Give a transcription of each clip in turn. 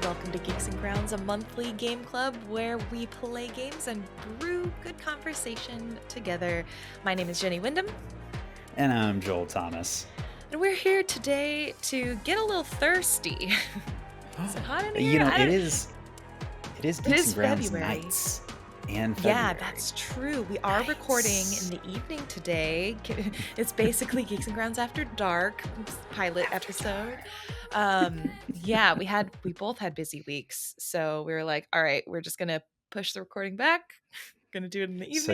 Welcome to Geeks and Grounds, a monthly game club where we play games and brew good conversation together. My name is Jenny Wyndham. And I'm Joel Thomas. And we're here today to get a little thirsty. Is it hot in here? It is Geeks and Grounds February. nights and February. Yeah, that's true. We are recording in the evening today. It's basically Geeks and Grounds After Dark pilot episode. Yeah, we both had busy weeks, so we were like, all right, we're just gonna push the recording back. Gonna do it in the evening. So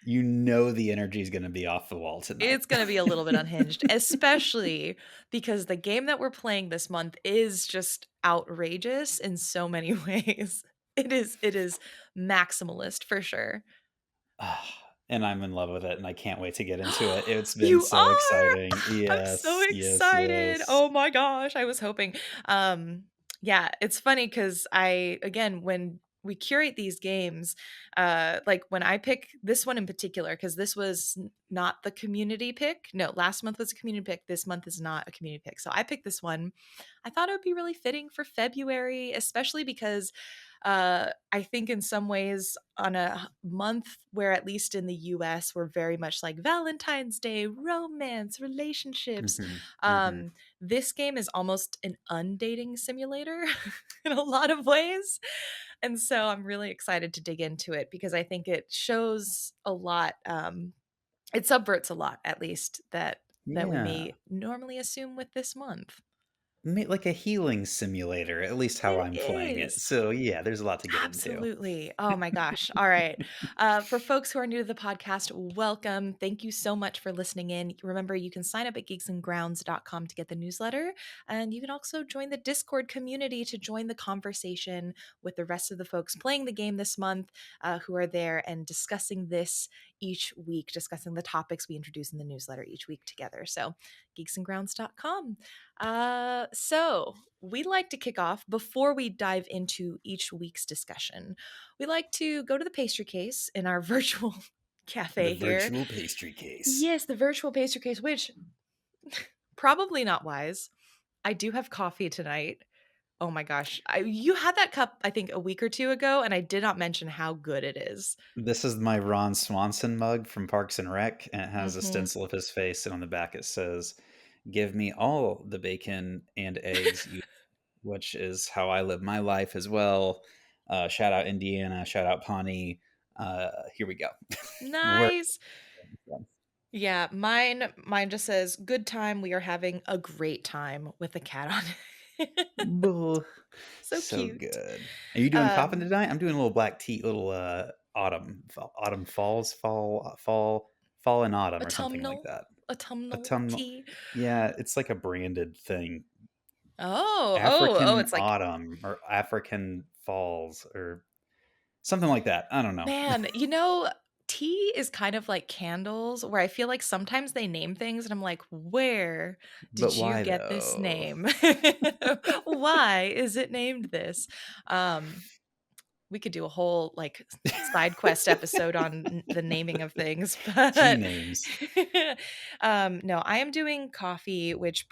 you know the energy is gonna be off the wall tonight. It's gonna be a little bit unhinged, especially because the game that we're playing this month is just outrageous in so many ways. It is maximalist for sure. And I'm in love with it, and I can't wait to get into it. It's been You so are? exciting. I'm so Yes, excited. yes. Oh my gosh, I was hoping. Yeah, it's funny because when we curate these games, like when I pick this one in particular, because this was not the community pick. No, last month was a community pick. This month is not a community pick. So I picked this one. I thought it would be really fitting for February, especially because I think in some ways on a month where, at least in the US, we're very much like Valentine's Day, romance, relationships. This game is almost an undating simulator in a lot of ways. And so I'm really excited to dig into it because I think it shows a lot. It subverts a lot, at least, that we Yeah. may normally assume with this month. Like a healing simulator, at least how I'm playing it. Is. So yeah, there's a lot to get into. Absolutely. Oh my gosh. All right. For folks who are new to the podcast, welcome. Thank you so much for listening in. Remember, you can sign up at geeksandgrounds.com to get the newsletter. And you can also join the Discord community to join the conversation with the rest of the folks playing the game this month, who are there and discussing this each week, discussing the topics we introduce in the newsletter each week together. So geeksandgrounds.com. So we'd like to kick off before we dive into each week's discussion. We like to go to the pastry case in our virtual cafe The here. virtual pastry case. Yes, the virtual pastry case, which probably not wise. I do have coffee tonight. Oh my gosh. You had that cup, I think, a week or two ago, and I did not mention how good it is. This is my Ron Swanson mug from Parks and Rec, and it has a stencil of his face, and on the back it says, "Give me all the bacon and eggs," which is how I live my life as well. Shout out Indiana, shout out Pawnee. Here we go. Nice. Yeah, mine just says, "Good time. We are having a great time," with a cat on it. So cute. Good. Are you doing coffee tonight? I'm doing a little black tea, little autumn fall and autumn or something like that. Autumnal tea. Yeah, it's like a branded thing. Oh, it's like autumn or African falls or something like that. I don't know. Man, tea is kind of like candles, where I feel like sometimes they name things and I'm like, where did you get this name? Why is it named this? We could do a whole like side quest episode on the naming of things, but Tea names. No, I am doing coffee, which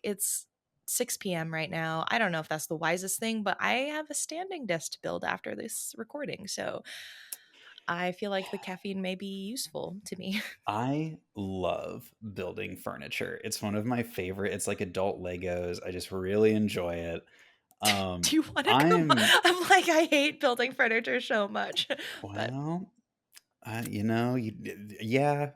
it's 6 p.m. right now. I don't know if that's the wisest thing, but I have a standing desk to build after this recording, so I feel like the caffeine may be useful to me. I love building furniture. It's one of my favorite. It's like adult Legos. I just really enjoy it. Do you want to come? I'm like, I hate building furniture so much. Well, yeah,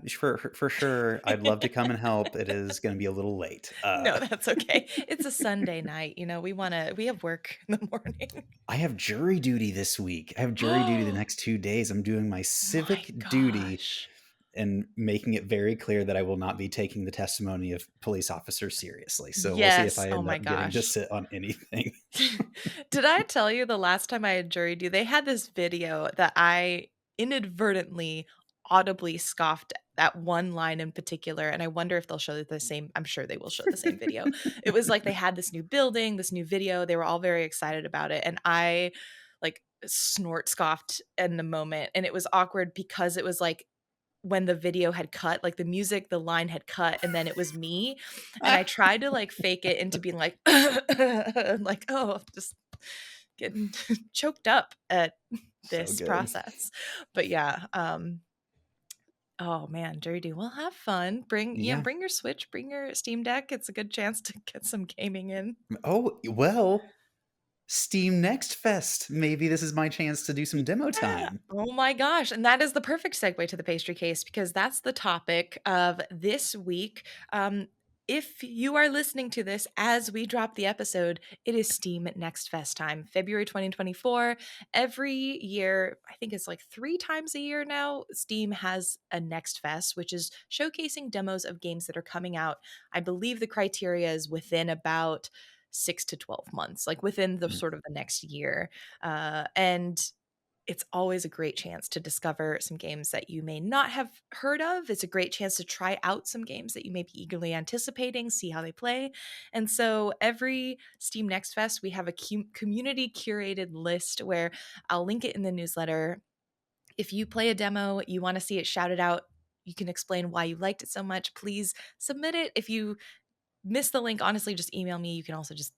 for sure. I'd love to come and help. It is going to be a little late. No, that's okay. It's a Sunday night. We have work in the morning. I have jury duty this week. I have jury duty the next 2 days. I'm doing my civic duty and making it very clear that I will not be taking the testimony of police officers seriously. So we'll see if I end up getting to sit on anything. Did I tell you the last time I had jury duty, they had this video that I inadvertently audibly scoffed at one line in particular, and I wonder if they'll show the same. I'm sure they will show the same video. It was like they had this new building, this new video. They were all very excited about it, and I like snort scoffed in the moment, and it was awkward because it was like when the video had cut, like the music, the line had cut, and then it was me, and I tried to like fake it into being like like, oh, just getting choked up at So this good. process. But yeah, oh man, Dirty. We'll have fun. Yeah. Bring your Switch, bring your Steam Deck. It's a good chance to get some gaming in. Oh, well, Steam Next Fest. Maybe this is my chance to do some demo Yeah. time. Oh my gosh. And that is the perfect segue to the pastry case because that's the topic of this week. If you are listening to this as we drop the episode, it is Steam Next Fest time, February 2024. Every year, I think it's like 3 times a year now, Steam has a Next Fest, which is showcasing demos of games that are coming out. I believe the criteria is within about 6 to 12 months, like within the Mm, sort of the next year. And it's always a great chance to discover some games that you may not have heard of. It's a great chance to try out some games that you may be eagerly anticipating, see how they play. And so every Steam Next Fest, we have a community curated list where I'll link it in the newsletter. If you play a demo, you want to see it shouted out, you can explain why you liked it so much. Please submit it. If you miss the link, honestly, just email me. You can also just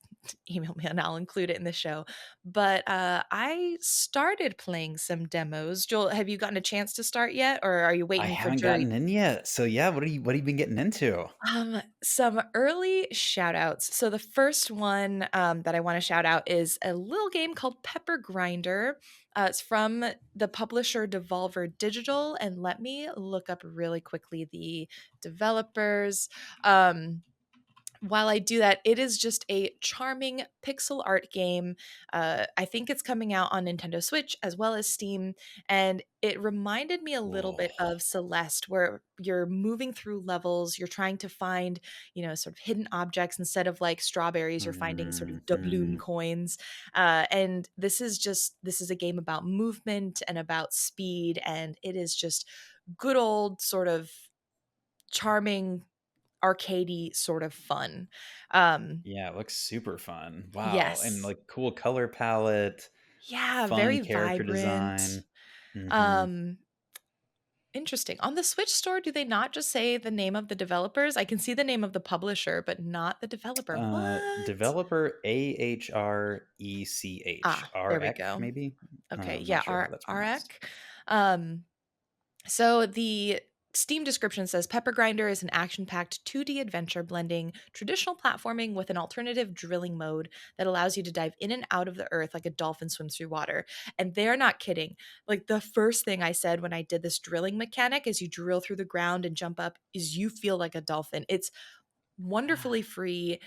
email me and I'll include it in the show. But I started playing some demos. Joel, have you gotten a chance to start yet, or are you I waiting for haven't jury? gotten in yet. So yeah, what have you been getting into? Some early shout outs. So the first one that I want to shout out is a little game called Pepper Grinder. It's from the publisher Devolver Digital. And let me look up really quickly the developers. While I do that, it is just a charming pixel art game. I think it's coming out on Nintendo Switch as well as Steam. And it reminded me a little Oh. bit of Celeste, where you're moving through levels, you're trying to find, sort of hidden objects instead of like strawberries, you're finding sort of doubloon Mhm. coins. And this is a game about movement and about speed. And it is just good old sort of charming arcadey sort of fun. Um, Yeah, it looks super fun. Wow, and, yes. like, cool color palette, Yeah, fun very character vibrant. design. Mhm. Um, Interesting. On the Switch store, do they not just say the name of the developers? I can see the name of the publisher, but not the developer. What? Developer Ahrech. There we REC, go. maybe? Okay, I'm yeah, not sure how that's pronounced. REC. Um, So the Steam description says Pepper Grinder is an action-packed 2D adventure blending traditional platforming with an alternative drilling mode that allows you to dive in and out of the earth like a dolphin swims through water. And they're not kidding. Like the first thing I said when I did this drilling mechanic as you drill through the ground and jump up is you feel like a dolphin. It's wonderfully free,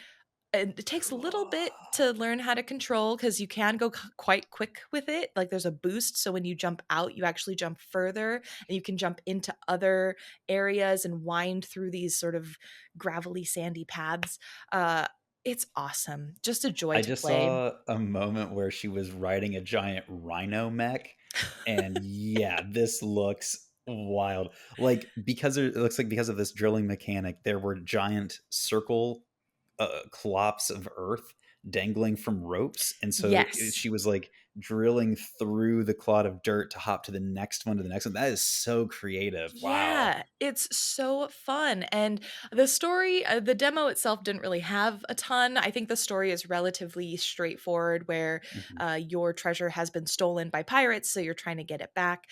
and it takes a little Cool. bit to learn how to control because you can go quite quick with it. Like there's a boost. So when you jump out, you actually jump further and you can jump into other areas and wind through these sort of gravelly, sandy paths. Uh, it's awesome. Just a joy I to just play. saw a moment where she was riding a giant rhino mech, and yeah, this looks wild. Like, it looks like because of this drilling mechanic, there were giant circle clops of earth dangling from ropes, and so Yes. she was like drilling through the clod of dirt to hop to the next one to the next one. That is so creative. Wow. Yeah, it's so fun. And the story, the demo itself didn't really have a ton. I think the story is relatively straightforward, where Mhm. your treasure has been stolen by pirates, so you're trying to get it back.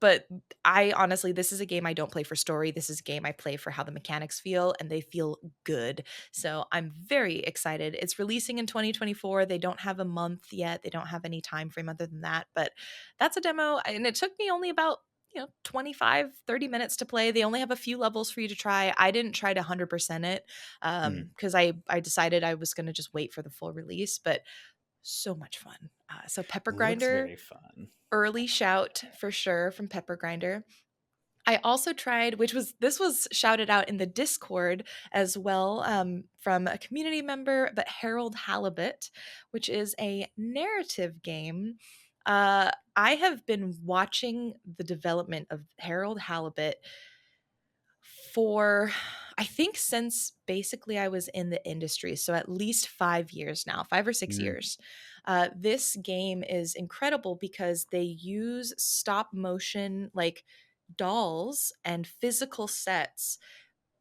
But I honestly, this is a game I don't play for story. This is a game I play for how the mechanics feel, and they feel good. So I'm very excited. It's releasing in 2024. They don't have a month yet. They don't have any time frame other than that. But that's a demo, and it took me only about 25-30 minutes to play. They only have a few levels for you to try. I didn't try to 100% it Mm. because I decided I was going to just wait for the full release. But so much fun. So Pepper Looks Grinder, very fun. early shout for sure from Pepper Grinder. I also tried, this was shouted out in the Discord as well, from a community member, but Harold Halibut, which is a narrative game. I have been watching the development of Harold Halibut for, I think, since basically I was in the industry. So at least 5 years now, 5 or 6 years. This game is incredible because they use stop motion, like dolls and physical sets,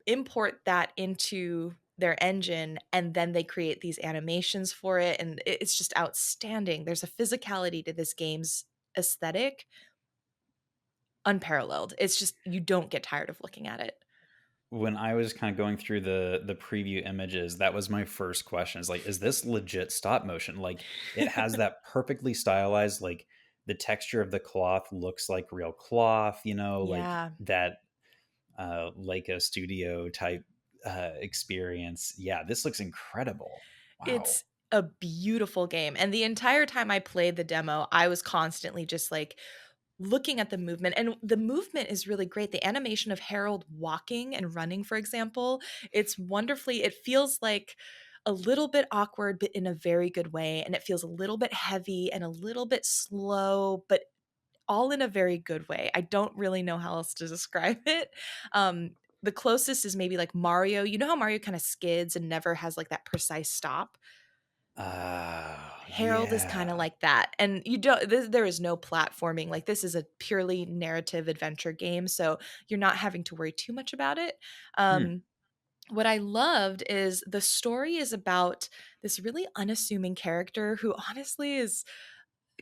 import that into their engine, and then they create these animations for it, and it's just outstanding. There's a physicality to this game's aesthetic unparalleled. It's just you don't get tired of looking at it. When I was kind of going through the preview images, that was my first question. Is like, is this legit stop motion? Like, it has that perfectly stylized, like the texture of the cloth looks like real cloth, like Yeah. that Leica studio type experience. Yeah, this looks incredible. Wow. It's a beautiful game, and the entire time I played the demo, I was constantly just, like, looking at the movement, and the movement is really great. The animation of Harold walking and running, for example, it's wonderfully it feels like a little bit awkward, but in a very good way, and it feels a little bit heavy and a little bit slow, but all in a very good way. I don't really know how else to describe it. The closest is maybe like Mario. You know how Mario kinda skids and never has, like, that precise stop? Oh, Harold is kinda yeah. like that, and you don't there is no platforming, like, this is a purely narrative adventure game, so you're not having to worry too much about it. Hmm. What I loved is the story is about this really unassuming character who honestly is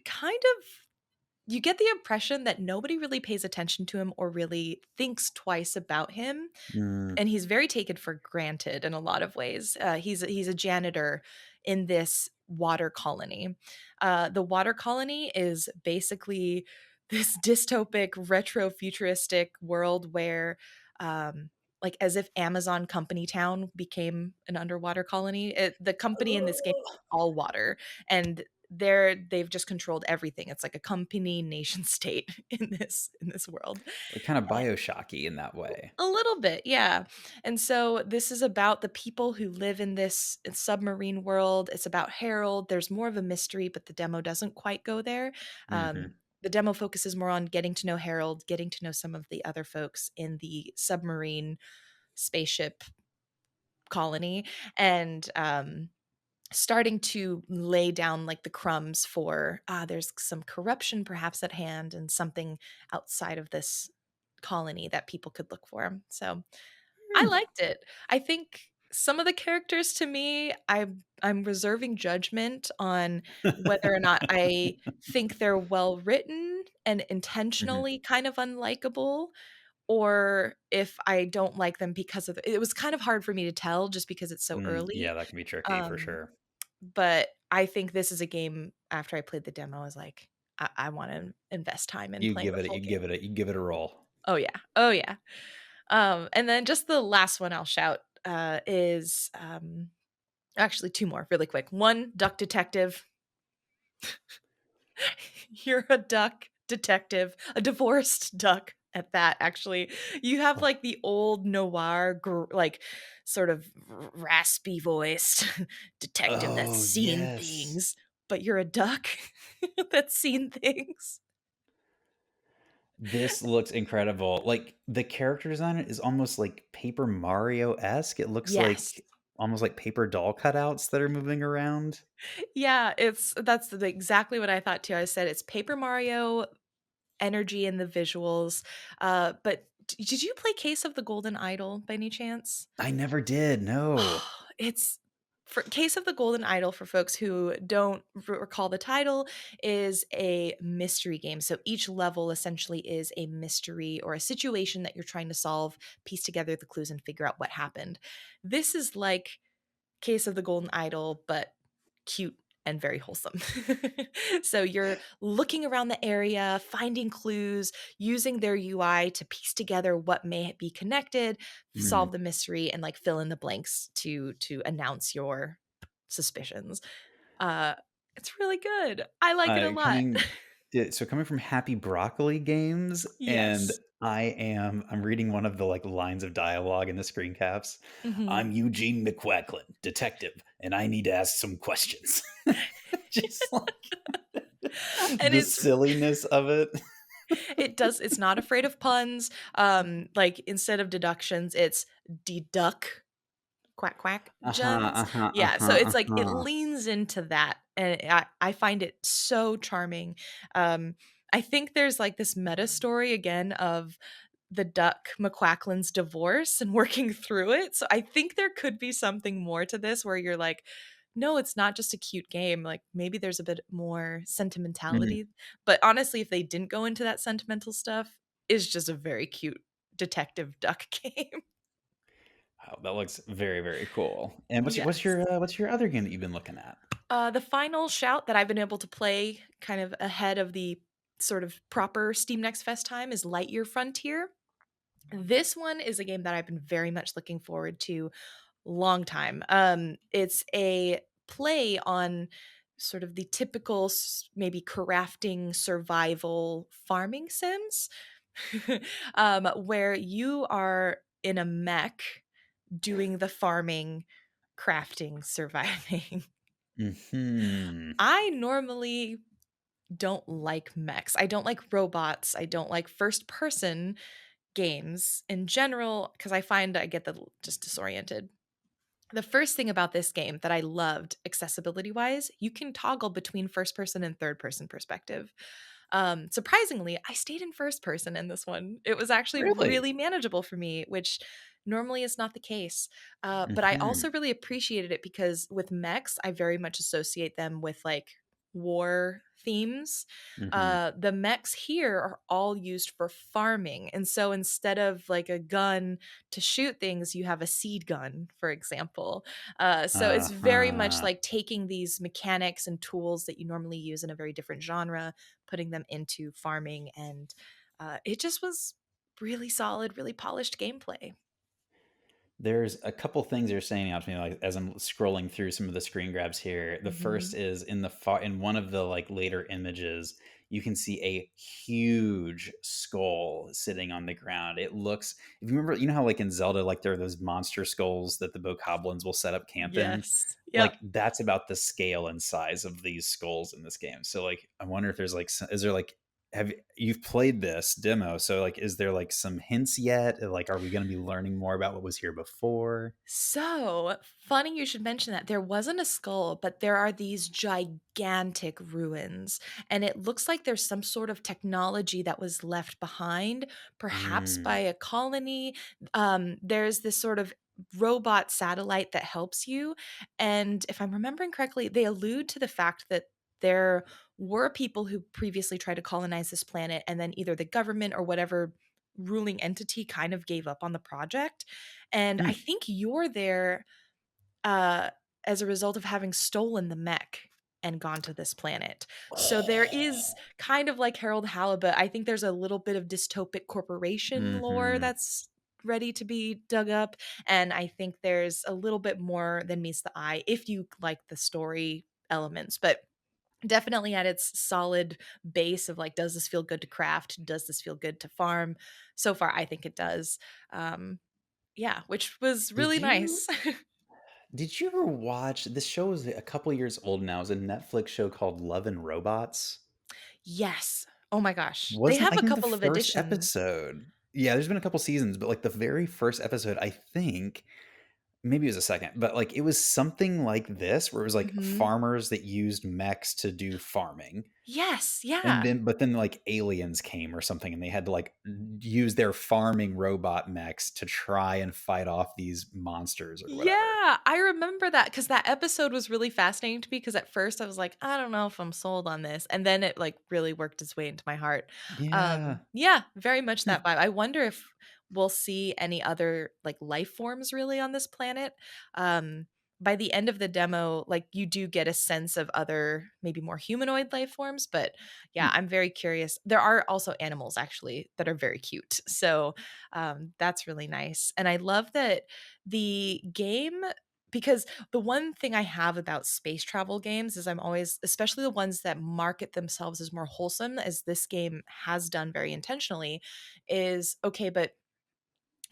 kind of you get the impression that nobody really pays attention to him or really thinks twice about him, Mm, and he's very taken for granted in a lot of ways. He's a janitor in this water colony. The water colony is basically this dystopic, retro futuristic world where, like, as if Amazon Company Town became an underwater colony. The company in this game is all water, and they've just controlled everything. It's like a company nation state in this world. like kind of Bioshocky in that way. A little bit, yeah. And so this is about the people who live in this submarine world. It's about Harold. There's more of a mystery, but the demo doesn't quite go there. Hmm. The demo focuses more on getting to know Harold, getting to know some of the other folks in the submarine spaceship colony, and starting to lay down like the crumbs for there's some corruption perhaps at hand and something outside of this colony that people could look for. So I liked it. I think some of the characters to me, I'm reserving judgment on whether or not I think they're well written and Hmm. intentionally kind of unlikable, or if I don't like them because of it was kind of hard for me to tell just because it's so Yeah, early. that can be tricky for Um, sure. but I think this is a game after I played the demo, I was like, I want to invest time in You playing give the it, full you game. give it, you give it a roll. Oh yeah. Oh yeah. And then just the last one I'll shout is actually two more really quick. One, Duck Detective. You're a duck detective, a divorced duck at that, actually. You have Oh, like the old noir, like sort of raspy voiced detective that's oh seen yes. things, but you're a duck that's seen things. This looks incredible. Like the character design is almost like Paper Mario-esque. It looks Yes. like almost like paper doll cutouts that are moving around. Yeah, that's exactly what I thought too. I said it's Paper Mario energy in the visuals. But did you play Case of the Golden Idol by any chance? I never did. No. It's for Case of the Golden Idol, for folks who don't recall the title, is a mystery game. So each level essentially is a mystery or a situation that you're trying to solve, piece together the clues, and figure out what happened. This is like Case of the Golden Idol, but cute and very wholesome. So you're looking around the area, finding clues, using their UI to piece together what may be connected, solve Mhm. the mystery, and like fill in the blanks to announce your suspicions. Uh, it's really good. I like it a lot. Coming so coming from Happy Broccoli Games, and Yes. I'm reading one of the, like, lines of dialogue in the screen caps. Mhm. "I'm Eugene McQuacklin, detective, and I need to ask some questions." Just like And the silliness of it. it's not afraid of puns. Like instead of deductions, it's deduct quack quack Uh-huh, juns. uh-huh, Yeah, so uh-huh, it's like it uh-huh. leans into that, and I find it so charming. Um, I think there's like this meta story again of the duck McQuacklin's divorce and working through it. So I think there could be something more to this where you're like, no, it's not just a cute game. Like maybe there's a bit more Mhm. sentimentality. But honestly, if they didn't go into that sentimental stuff, it's just a very cute detective duck game. Wow, that looks very, very cool. And Yes. what's your other game that you've been looking at? The final shout that I've been able to play kind of ahead of the sort of proper Steam Next Fest time is Lightyear Frontier. This one is a game that I've been very much looking forward to long time. It's a play on sort of the typical maybe crafting survival farming sims where you are in a mech doing the farming, crafting, surviving. Mhm. I normally don't like mechs. I don't like robots. I don't like first person games in general because I find I get just disoriented. The first thing about this game that I loved accessibility wise, you can toggle between first person and third person perspective. Surprisingly, I stayed in first person in this one. It was actually Really? really manageable for me, which normally is not the case. But I Mhm. also really appreciated it because with mechs, I very much associate them with like war themes. Mhm. The mechs here are all used for farming. And so instead of like a gun to shoot things, you have a seed gun, for example. So it's very much Uh-huh. like taking these mechanics and tools that you normally use in a very different genre, putting them into farming, and it just was really solid, really polished gameplay. There's a couple things you're saying out to me, like as I'm scrolling through some of the screen grabs here. The first Hmm. is in one of the like later images, you can see a huge skull sitting on the ground. It looks, if you remember, you know how like in Zelda, like there are those monster skulls that the bokoblins will set up camp in. Yes. Like Yep. that's about the scale and size of these skulls in this game. So like, I wonder if there's like, is there like you've played this demo, so like is there like some hints yet? Like are we going to be learning more about what was here before? So funny you should mention that. There wasn't a skull, but there are these gigantic ruins. And it looks like there's some sort of technology that was left behind, perhaps by Mm, a colony. There's this sort of robot satellite that helps you. And if I'm remembering correctly, they allude to the fact that there were people who previously tried to colonize this planet, and then either the government or whatever ruling entity kind of gave up on the project. And I mm. think you're there uh, as a result of having stolen the mech and gone to this planet. So there is kind of like Harold Halibut. I think there's a little bit of dystopic corporation lore Mhm. that's ready to be dug up. And I think there's a little bit more than meets the eye if you like the story elements. But definitely at its solid base of like, does this feel good to craft? Does this feel good to farm? So far, I think it does. Um, yeah, which was Did really you nice. did you ever watch this show is a couple years old now. It's a Netflix show called Love and Robots. Yes. Oh my gosh. They Wasn't have I a think the couple of first editions. episode. Yeah, there's been a couple seasons, but like the very first episode, I think maybe it was a second, but like it was something like this where it was like Mhm. farmers that used mechs to do farming. Yes, And yeah. then like aliens came or something and they had to like use their farming robot mechs to try and fight off these monsters or whatever. Yeah, I remember that because that episode was really fascinating to me. Because at first I was like, "I don't know if I'm sold on this," and then it, like, really worked its way into my heart. Yeah. Yeah, very much Hmm. that vibe. I wonder if we'll see any other, like, life forms really on this planet. Um, by the end of the demo, like, you do get a sense of other, maybe more humanoid life forms, but yeah, Hmm. I'm very curious. There are also animals actually that are very cute, so, that's really nice, and I love that the game because the one thing I have about space travel games is I'm always, especially the ones that market themselves as more wholesome, as this game has done very intentionally, is okay, but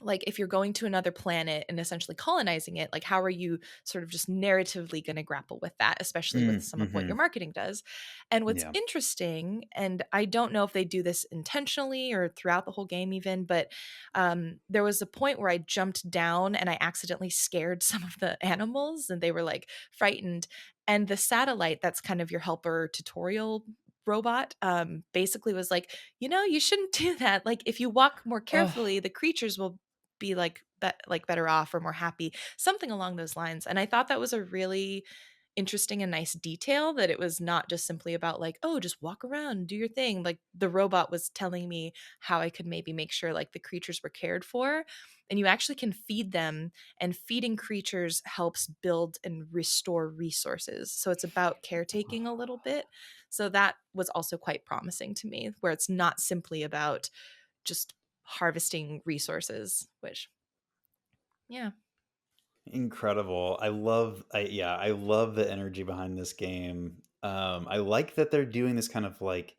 like if you're going to another planet and essentially colonizing it, like how are you sort of just narratively going to grapple with that, especially with Mm, some of what your mhm. marketing does. And what's Yeah. interesting, and I don't know if they do this intentionally or throughout the whole game even, but there was a point where I jumped down and I accidentally scared some of the animals and they were like frightened, and the satellite that's kind of your helper tutorial robot basically was like, you shouldn't do that. Like if you walk more Oh, carefully, the creatures will be like better off or more happy, something along those lines. And I thought that was a really interesting and nice detail, that it was not just simply about like, oh, just walk around and do your thing. Like the robot was telling me how I could maybe make sure like the creatures were cared for, and you actually can feed them, and feeding creatures helps build and restore resources. So it's about caretaking a little bit. So that was also quite promising to me, where it's not simply about just harvesting resources, which, yeah. incredible. I love the energy behind this game. I like that they're doing this kind of like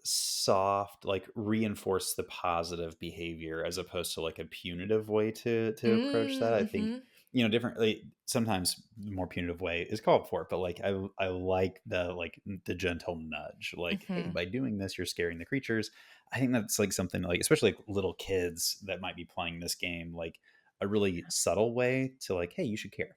soft, like reinforce the positive behavior as opposed to like a punitive way to approach that. I think, Mm-hmm. differently, sometimes the more punitive way is called for, but like I like the gentle nudge, like, hey, Mm-hmm. by doing this you're scaring the creatures. I think that's like something like, especially like little kids that might be playing this game, like a really subtle way to like, hey, you should care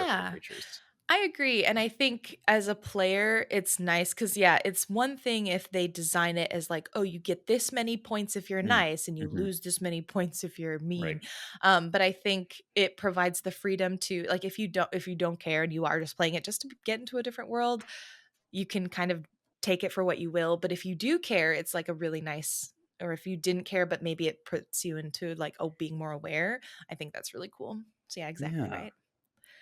for the Yeah. creatures. I agree. And I think as a player, it's nice because, yeah, it's one thing if they design it as like, oh, you get this many points if you're Mm, nice and you hmm. lose this many points if you're Right. mean. But I think it provides the freedom to, like, if you don't care and you are just playing it just to get into a different world, you can kind of take it for what you will. But if you do care, it's like a really nice, or if you didn't care, but maybe it puts you into like, oh, being more aware, I think that's really cool. So, yeah, exactly Yeah. right.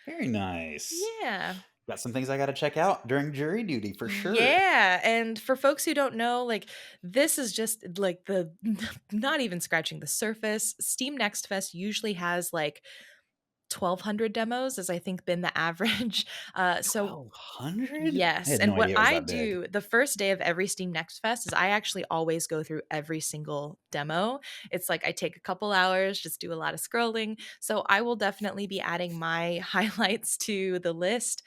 Very nice. Yeah. Got some things I got to check out during jury duty for sure. Yeah, and for folks who don't know, like this is just like the not even scratching the surface. Steam Next Fest usually has like 1,200 demos, as I think been the average. So 1,200? I yes, had and no what idea it was I that big. do the first day of every Steam Next Fest is I actually always go through every single demo. It's like I take a couple hours, just do a lot of scrolling. So I will definitely be adding my highlights to the list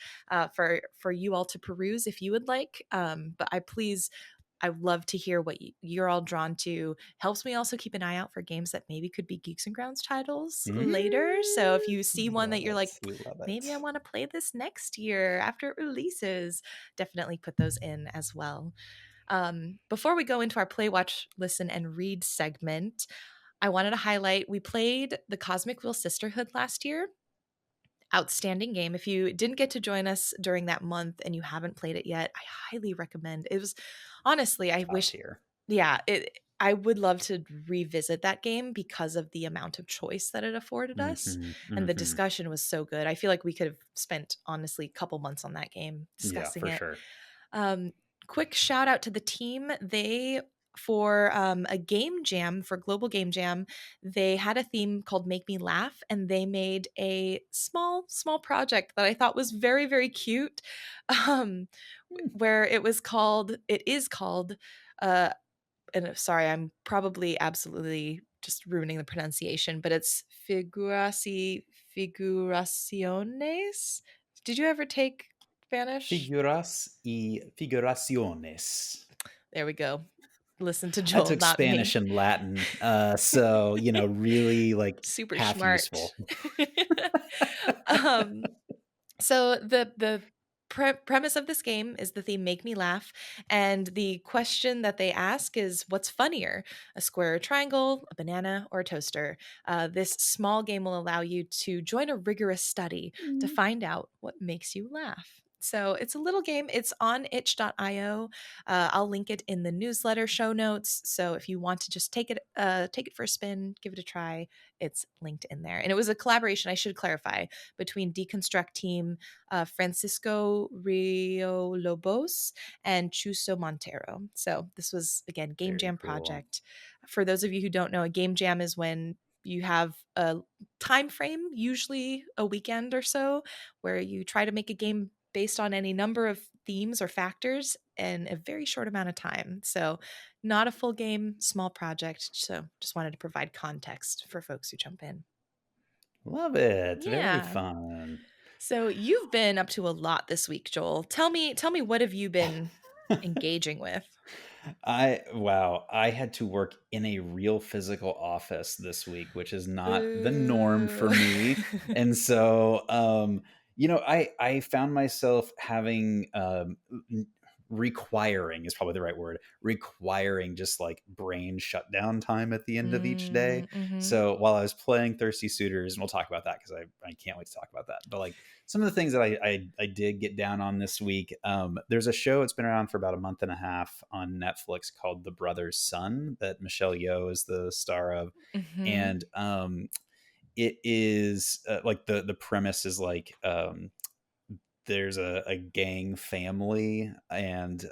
for you all to peruse if you would like. But I love to hear what you're all drawn to. Helps me also keep an eye out for games that maybe could be Geeks and Grounds titles later. So if Mm, you see we one that love you're it. like, We love maybe I it. want to play this next year after it releases, definitely put those in as well. Before we go into our play, watch, listen, and read segment, I wanted to highlight we played the Cosmic Wheel Sisterhood last year. Outstanding game. If you didn't get to join us during that month and you haven't played it yet, I highly recommend. It was honestly, I Top wish, tier. yeah, I would love to revisit that game because of the amount of choice that it afforded us. Hmm. And the Hmm. discussion was so good. I feel like we could have spent honestly a couple months on that game Yeah, discussing for it. sure. Um, Quick shout out to the team. They for a game jam for Global Game Jam, they had a theme called Make Me Laugh, and they made a small project that I thought was very very cute. Um, Mm. where it is called uh and sorry, I'm probably absolutely just ruining the pronunciation, but it's figuraciones. Did you ever take Spanish? Figuras y figuraciones. There we go. Listen to I Joel, took not Spanish me. and Latin, so really like Super half smart. useful. um, So the premise of this game is the theme "Make Me Laugh," and the question that they ask is, "What's funnier, a square or triangle, a banana, or a toaster?" This small game will allow you to join a rigorous study to Mm. find out what makes you laugh. So it's a little game. It's on itch.io. I'll link it in the newsletter show notes. So if you want to just take it for a spin, give it a try, it's linked in there. And it was a collaboration, I should clarify, between Deconstruct Team, Francisco Rio Lobos, and Chuso Montero. So this was, again, Game Very Jam cool. project. For those of you who don't know, a Game Jam is when you have a time frame, usually a weekend or so, where you try to make a game based on any number of themes or factors in a very short amount of time. So, not a full game, small project. So, just wanted to provide context for folks who jump in. Love it. Very Yeah. fun. So you've been up to a lot this week, Joel. Tell me what have you been engaging with? I had to work in a real physical office this week, which is not the norm for Boo. me. And so I found myself having requiring is probably the right word, requiring just like brain shutdown time at the end of each day. Mhm. So while I was playing Thirsty Suitors, and we'll talk about that because I can't wait to talk about that. But like some of the things that I did get down on this week, there's a show, it's been around for about a month and a half on Netflix called The Brother's Son that Michelle Yeoh is the star of. Mhm. And it is like the premise is like there's a gang family, and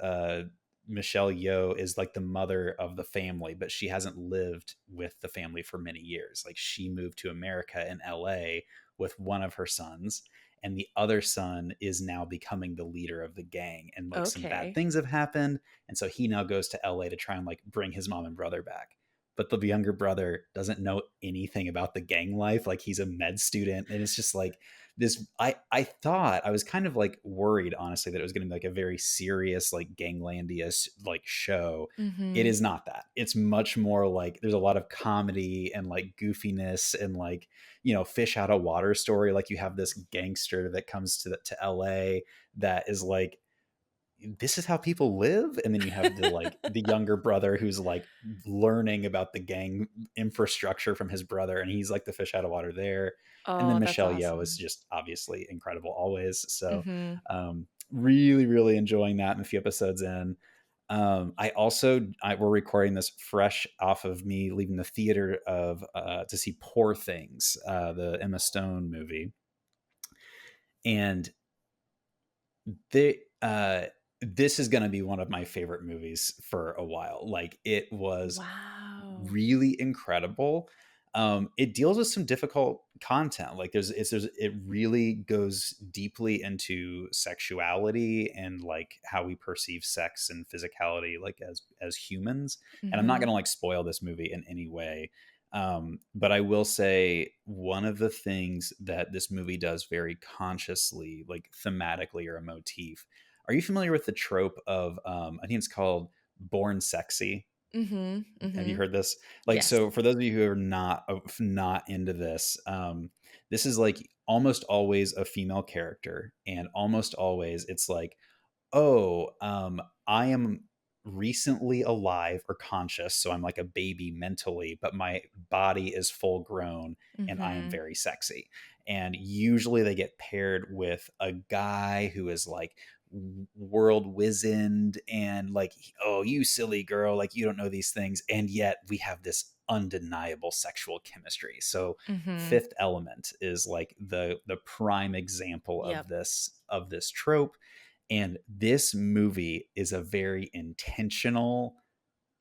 Michelle Yeoh is like the mother of the family, but she hasn't lived with the family for many years. Like she moved to America in LA with one of her sons, and the other son is now becoming the leader of the gang. And like some bad Okay. things have happened. And so he now goes to LA to try and like bring his mom and brother back. But the younger brother doesn't know anything about the gang life. Like he's a med student. And it's just like, this I thought I was kind of like worried honestly that it was going to be like a very serious like ganglandia like show. It Mhm. is not that. It's much more like there's a lot of comedy and like goofiness and like, you know, fish out of water story. Like you have this gangster that comes to LA that is like, this is how people live. And then you have the like the younger brother who's like learning about the gang infrastructure from his brother, and he's like the fish out of water there. And then Oh, that's Michelle Yeoh is awesome. just obviously incredible always. So Mhm. really enjoying that. And a few episodes in, we're recording this fresh off of me leaving the theater of to see Poor Things, the Emma Stone movie. And they this is going to be one of my favorite movies for a while. Like it was Wow. really incredible. It deals with some difficult content. Like it really goes deeply into sexuality and like how we perceive sex and physicality, like as humans. And I'm not going Mhm. to like spoil this movie in any way. But I will say one of the things that this movie does very consciously, like thematically or a motif. Are you familiar with the trope of I think it's called Born Sexy? Mhm. Have you Mhm. heard this? Like, Yes. so for those of you who are not into this, this is like almost always a female character, and almost always it's like, oh, I am recently alive or conscious, so I'm like a baby mentally, but my body is full grown and I am Mhm. very sexy. And usually they get paired with a guy who is like world wizened and like, oh, you silly girl, like you don't know these things. And yet we have this undeniable sexual chemistry. So Mhm. Fifth Element is like the prime example Yep. of this trope, and this movie is a very intentional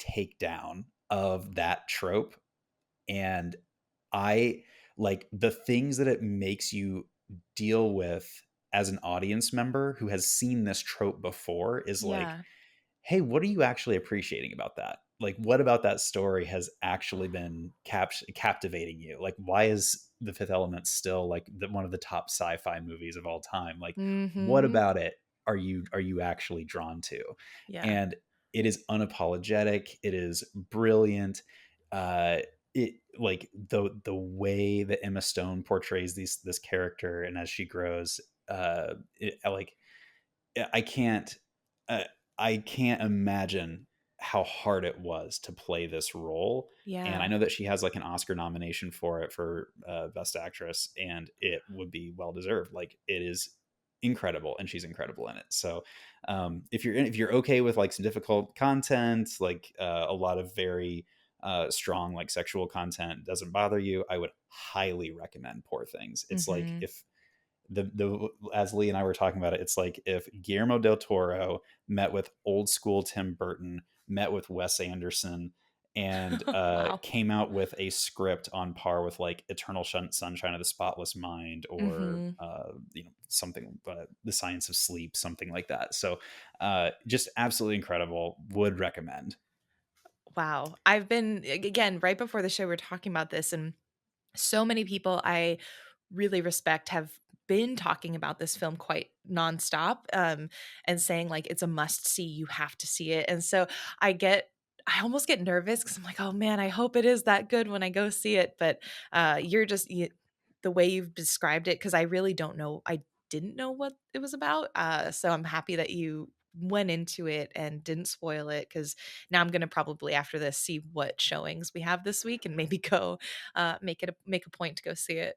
takedown of that trope. And I like the things that it makes you deal with as an audience member who has seen this trope before is like, Yeah. hey, what are you actually appreciating about that? Like, what about that story has actually been captivating you? Like, why is The Fifth Element still like one of the top sci-fi movies of all time? Like, what Mhm. about it are you actually drawn to? Yeah. And it is unapologetic. It is brilliant. Uh, it like the way that Emma Stone portrays this character, and as she grows, like I can't uh, I can't imagine how hard it was to play this role. And I Yeah. know that she has like an Oscar nomination for it for Best Actress, and it would be well deserved. Like it is incredible, and she's incredible in it. So if you're okay with like some difficult content, like a lot of very strong like sexual content doesn't bother you, I would highly recommend Poor Things. It's like Mhm. if the as Lee and I were talking about it, it's like if Guillermo del Toro met with old school Tim Burton, met with Wes Anderson, and Wow. came out with a script on par with like Eternal Sunshine of the Spotless Mind, or Mhm. you know, something, The Science of Sleep, something like that. So just absolutely incredible. Would recommend. Wow. I've been again, right before the show, we are talking about this, and so many people I really respect have been talking about this film quite nonstop, and saying like it's a must see, you have to see it. And so I almost get nervous because I'm like, oh man, I hope it is that good when I go see it. But the way you've described it, because I really don't know, I didn't know what it was about. So I'm happy that you went into it and didn't spoil it, because now I'm gonna probably after this see what showings we have this week and maybe go make a point to go see it.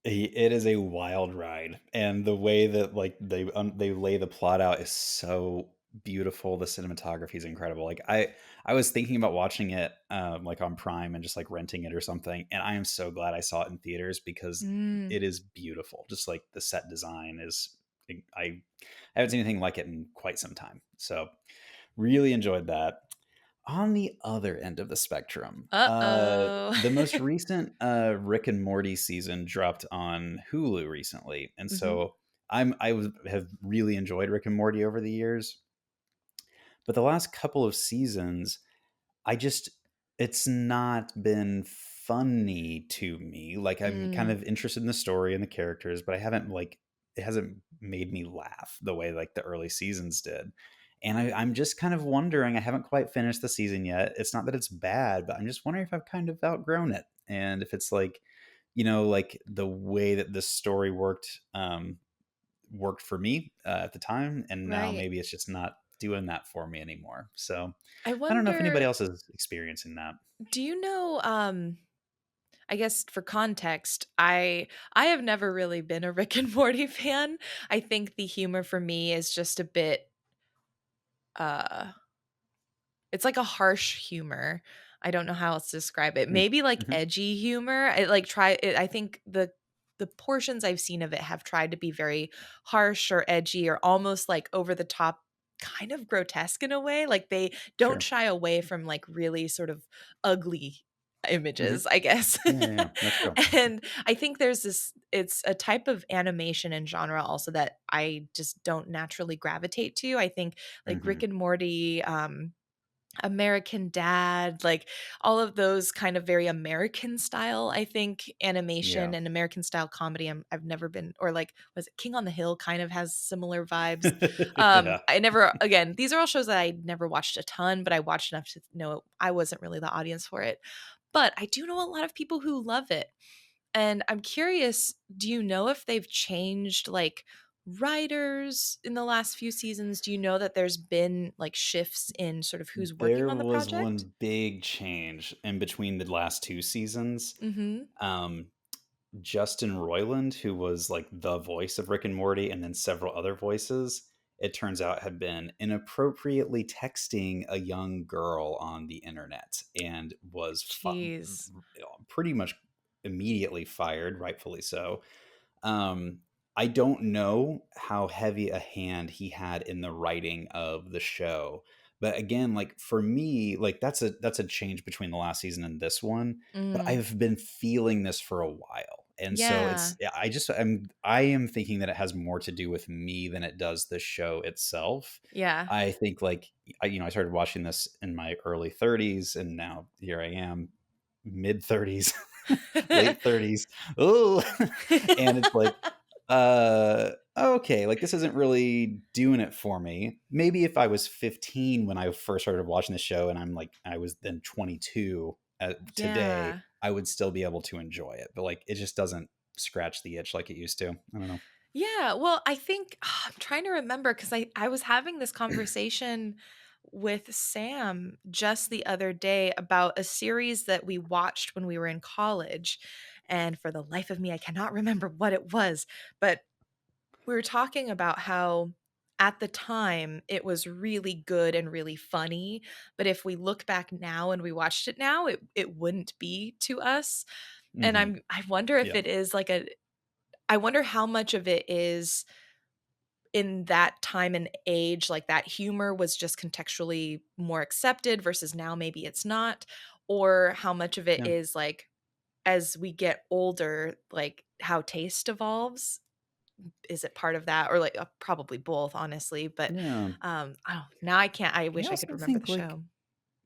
It is a wild ride, and the way that, like, they lay the plot out is so beautiful. The cinematography is incredible. Like, I was thinking about watching it, like, on Prime and just, like, renting it or something, and I am so glad I saw it in theaters because Mm. it is beautiful. Just, like, the set design is I haven't seen anything like it in quite some time. So, really enjoyed that. On the other end of the spectrum, Uh-oh. the most recent, Rick and Morty season dropped on Hulu recently, and Mhm. so have really enjoyed Rick and Morty over the years, but the last couple of seasons I just it's not been funny to me. Like, I'm kind Mm. of interested in the story and the characters, but I haven't, like, it hasn't made me laugh the way, like, the early seasons did. And I'm just kind of wondering, I haven't quite finished the season yet. It's not that it's bad, but I'm just wondering if I've kind of outgrown it. And if it's like, like the way that this story worked for me at the time, and now Right. maybe it's just not doing that for me anymore. So I I don't know if anybody wonder, else is experiencing that. do you know, I guess for context, I have never really been a Rick and Morty fan. I think the humor for me is just a bit uh it's like a harsh humor. I don't know how else to describe it. Mm. Maybe like Mhm. edgy humor. I like try it, I think the portions I've seen of it have tried to be very harsh or edgy or almost like over the top, kind of grotesque in a way. Like they don't Sure. shy away from like really sort of ugly Mhm. images, I guess. Yeah, yeah, yeah. That's true. And I think there's this, it's a type of animation and genre also that I just don't naturally gravitate to. I think like Rick Mhm. and Morty, American Dad, like all of those kind of very American style, I think, animation Yeah. and American style comedy. I've never been, or like, was it King on the Hill kind of has similar vibes. Yeah. I never, again, these are all shows that I never watched a ton, but I watched enough to know I wasn't really the audience for it. But I do know a lot of people who love it. And I'm curious, do you know if they've changed like writers in the last few seasons? Do you know that there's been like shifts in sort of who's working There on the was project? one big change in between the last 2 seasons. Mhm. Um, Justin Roiland, who was, like, the voice of Rick and Morty and then several other voices, it turns out had been inappropriately texting a young girl on the internet and was Jeez. pretty much immediately fired, rightfully so. Um, I don't know how heavy a hand he had in the writing of the show. But again, like, for me, like, that's a change between the last season and this one, but Mm. I've been feeling this for a while. And so Yeah. I am thinking that it has more to do with me than it does the show itself. Yeah. I think, like, I started watching this in my early 30s, and now here I am, mid 30s, late 30s. Oh, and it's like, okay, like, this isn't really doing it for me. Maybe if I was 15 when I first started watching the show, and I was then 22 today, Yeah. I would still be able to enjoy it. But, like, it just doesn't scratch the itch like it used to. I don't know. Yeah, well, I think I'm trying to remember because I was having this conversation with Sam just the other day about a series that we watched when we were in college, and for the life of me, I cannot remember what it was, but we were talking about how at the time it was really good and really funny, but if we look back now and we watched it now, it wouldn't be to us. And Mhm. I wonder if Yeah. it is like a, I wonder how much of it is in that time and age, like that humor was just contextually more accepted versus now maybe it's not, or how much of it Yeah. is like as we get older, like how taste evolves. Is it part of that, or like probably both, honestly? But Yeah. I don't, now I can't. I I wish I could also remember the think, like, show.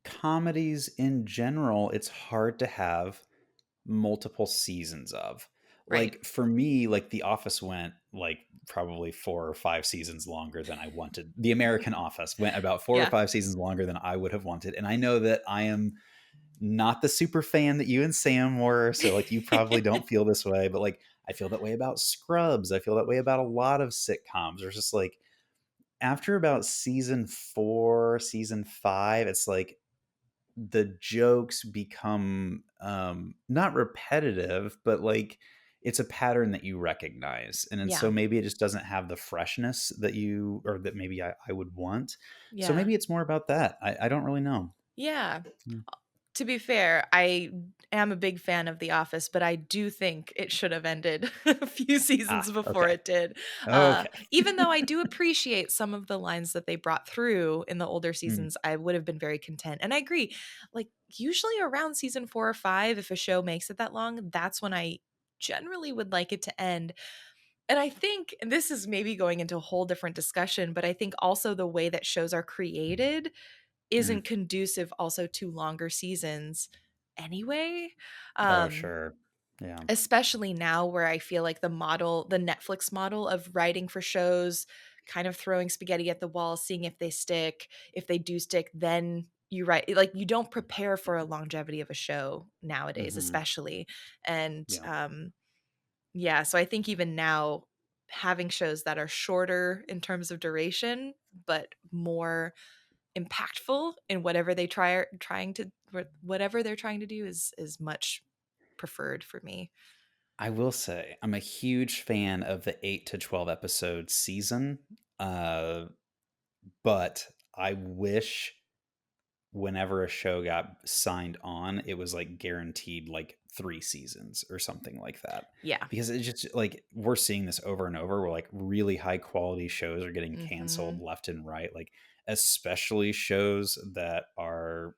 comedies in general, it's hard to have multiple seasons of. Right. Like, for me, like, The Office went, like, probably 4 or 5 seasons longer than I wanted. The American Office went about 4 or Yeah. 5 seasons longer than I would have wanted, and I know that I am not the super fan that you and Sam were, so, like, you probably don't feel this way, but, like, I feel that way about Scrubs. I feel that way about a lot of sitcoms. There's just, like, after about season 4, season 5, it's like the jokes become, not repetitive, but, like, it's a pattern that you recognize, and then so Yeah. maybe it just doesn't have the freshness that you or that maybe I would want. So Yeah. maybe it's more about that. I don't really know. Yeah. Mm. To be fair, I am a big fan of The Office, but I do think it should have ended a few seasons Ah, before okay. it did. Okay. Even though I do appreciate some of the lines that they brought through in the older Mm, seasons, I would have been very content. And I agree, like, usually around season 4 or 5, if a show makes it that long, that's when I generally would like it to end. And I think, and this is maybe going into a whole different discussion, but I think also the way that shows are created mm. isn't conducive also to longer seasons anyway. Oh, Um, sure. Yeah. Especially now where I feel like the Netflix model of writing for shows, kind of throwing spaghetti at the wall, seeing if they stick. If they do stick, then you write, like, you don't prepare for a longevity of a show nowadays, Mhm. especially. And Yeah. yeah, so I think even now, having shows that are shorter in terms of duration, but more impactful in whatever they trying to whatever they're trying to do is much preferred for me. I will say I'm a huge fan of the 8 to 12 episode season, uh, but I wish whenever a show got signed on, it was, like, guaranteed, like, 3 seasons or something like that. Yeah. Because it just like, we're seeing this over and over where, like, really high quality shows are getting canceled Mhm. left and right, like, especially shows that are,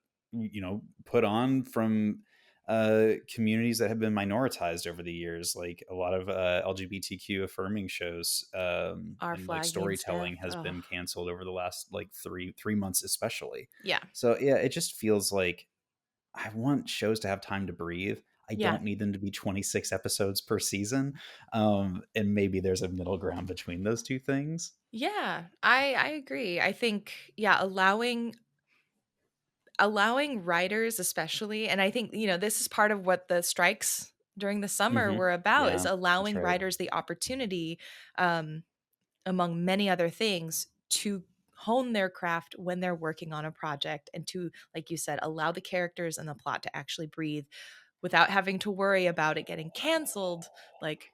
put on from, communities that have been minoritized over the years, like, a lot of, LGBTQ affirming shows, Our and, like, flagging stuff. storytelling has Oh, been canceled over the last, like, 3 months especially. yeah. So, yeah, it just feels like I want shows to have time to breathe. I Yeah. don't need them to be 26 episodes per season, and maybe there's a middle ground between those 2 things. Yeah. I agree. I think, yeah, allowing writers especially, and I think, this is part of what the strikes during the summer Mhm. were about, is Yeah, that's allowing right. writers the opportunity, um among many other things, to hone their craft when they're working on a project, and to, like you said, allow the characters and the plot to actually breathe without having to worry about it getting canceled, like,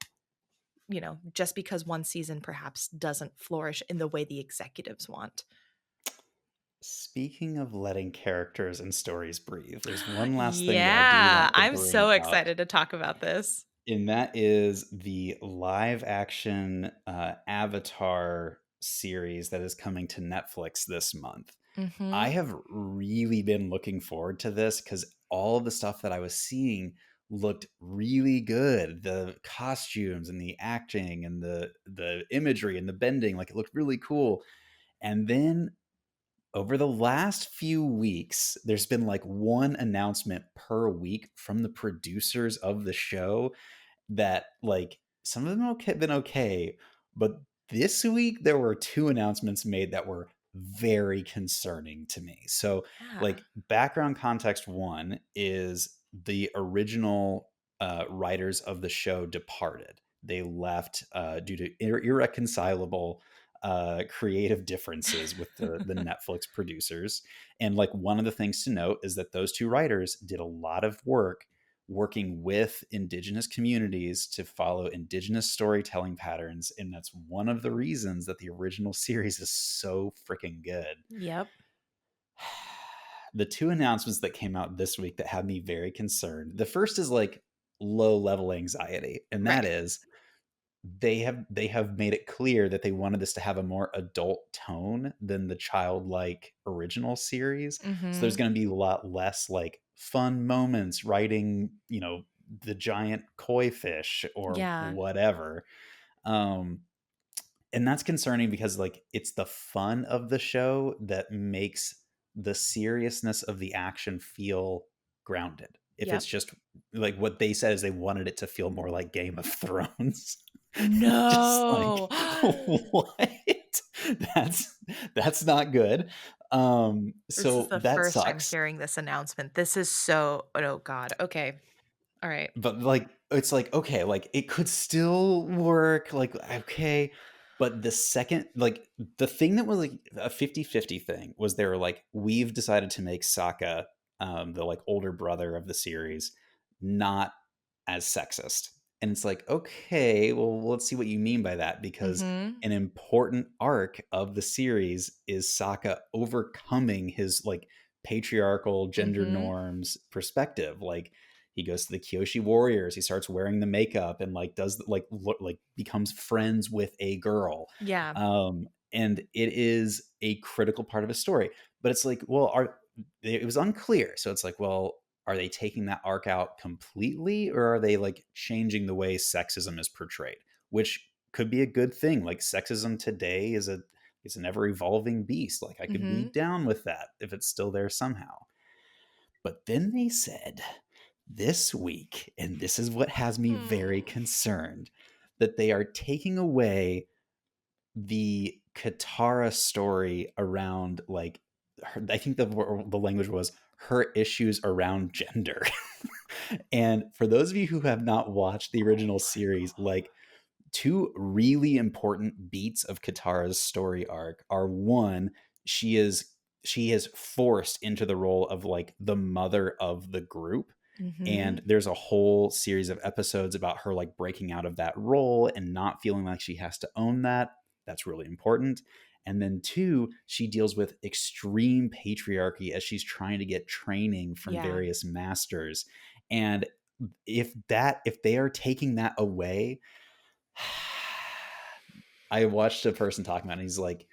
just because one season perhaps doesn't flourish in the way the executives want. Speaking of letting characters and stories breathe, there's one last thing that I do Yeah, want to I'm bring so up, excited to talk about this. and that is the live action, Avatar series that is coming to Netflix this month. I Mhm. have really been looking forward to this because all of the stuff that I was seeing looked really good. The costumes and the acting and the imagery and the bending, like, it looked really cool. And then over the last few weeks, there's been like one announcement per week from the producers of the show that, like, some of them been okay, but this week there were 2 announcements made that were very concerning to me. So, Yeah. like, background context 1 is the original, writers of the show departed. They left, due to irreconcilable, creative differences with the Netflix producers, and, like, one of the things to note is that those 2 writers did a lot of work working with indigenous communities to follow indigenous storytelling patterns, and that's one of the reasons that the original series is so freaking good. Yep. The 2 announcements that came out this week that had me very concerned. The first is, like, low level anxiety, and that Right. is they have made it clear that they wanted this to have a more adult tone than the childlike original series. So there's Mhm. going to be a lot less, like, fun moments writing, the giant koi fish or Yeah. whatever. Um, and that's concerning because, like, it's the fun of the show that makes the seriousness of the action feel grounded. If it's Yep. just like what they said is they wanted it to feel more like Game of Thrones. Just No. like, what? That's that's not good. This is So the that first I'm sucks. hearing this announcement. This is so, oh god. Okay. All right. But, like, it's like, okay, like, it could still work, like, okay. But the second, like, the thing that was like a 50-50 thing was they were like, we've decided to make Sokka, the like older brother of the series, not as sexist. And it's like, okay, well, let's see what you mean by that, because Mhm. an important arc of the series is Sokka overcoming his like patriarchal gender Mhm. norms perspective. Like, he goes to the Kyoshi Warriors. He starts wearing the makeup and like does like look like becomes friends with a girl. Yeah. And it is a critical part of a story. But it's like, well, it was unclear. So it's like, well, are they taking that arc out completely, or are they like changing the way sexism is portrayed? Which could be a good thing. Like, sexism today is an ever evolving beast. Like, I could be Mhm. down with that if it's still there somehow. But then they said this week, and this is what has me very Hmm. concerned, that they are taking away the Katara story around like I think the language was her issues around gender. And for those of you who have not watched the original series, like, two really important beats of Katara's story arc are: one, she is she is forced into the role of like the mother of the group, and Mhm. there's a whole series of episodes about her like breaking out of that role and not feeling like she has to own that. That's really important. And then two, she deals with extreme patriarchy as she's trying to get training from Yeah. various masters. And if they are taking that away, I watched a person talking about it, and he's like,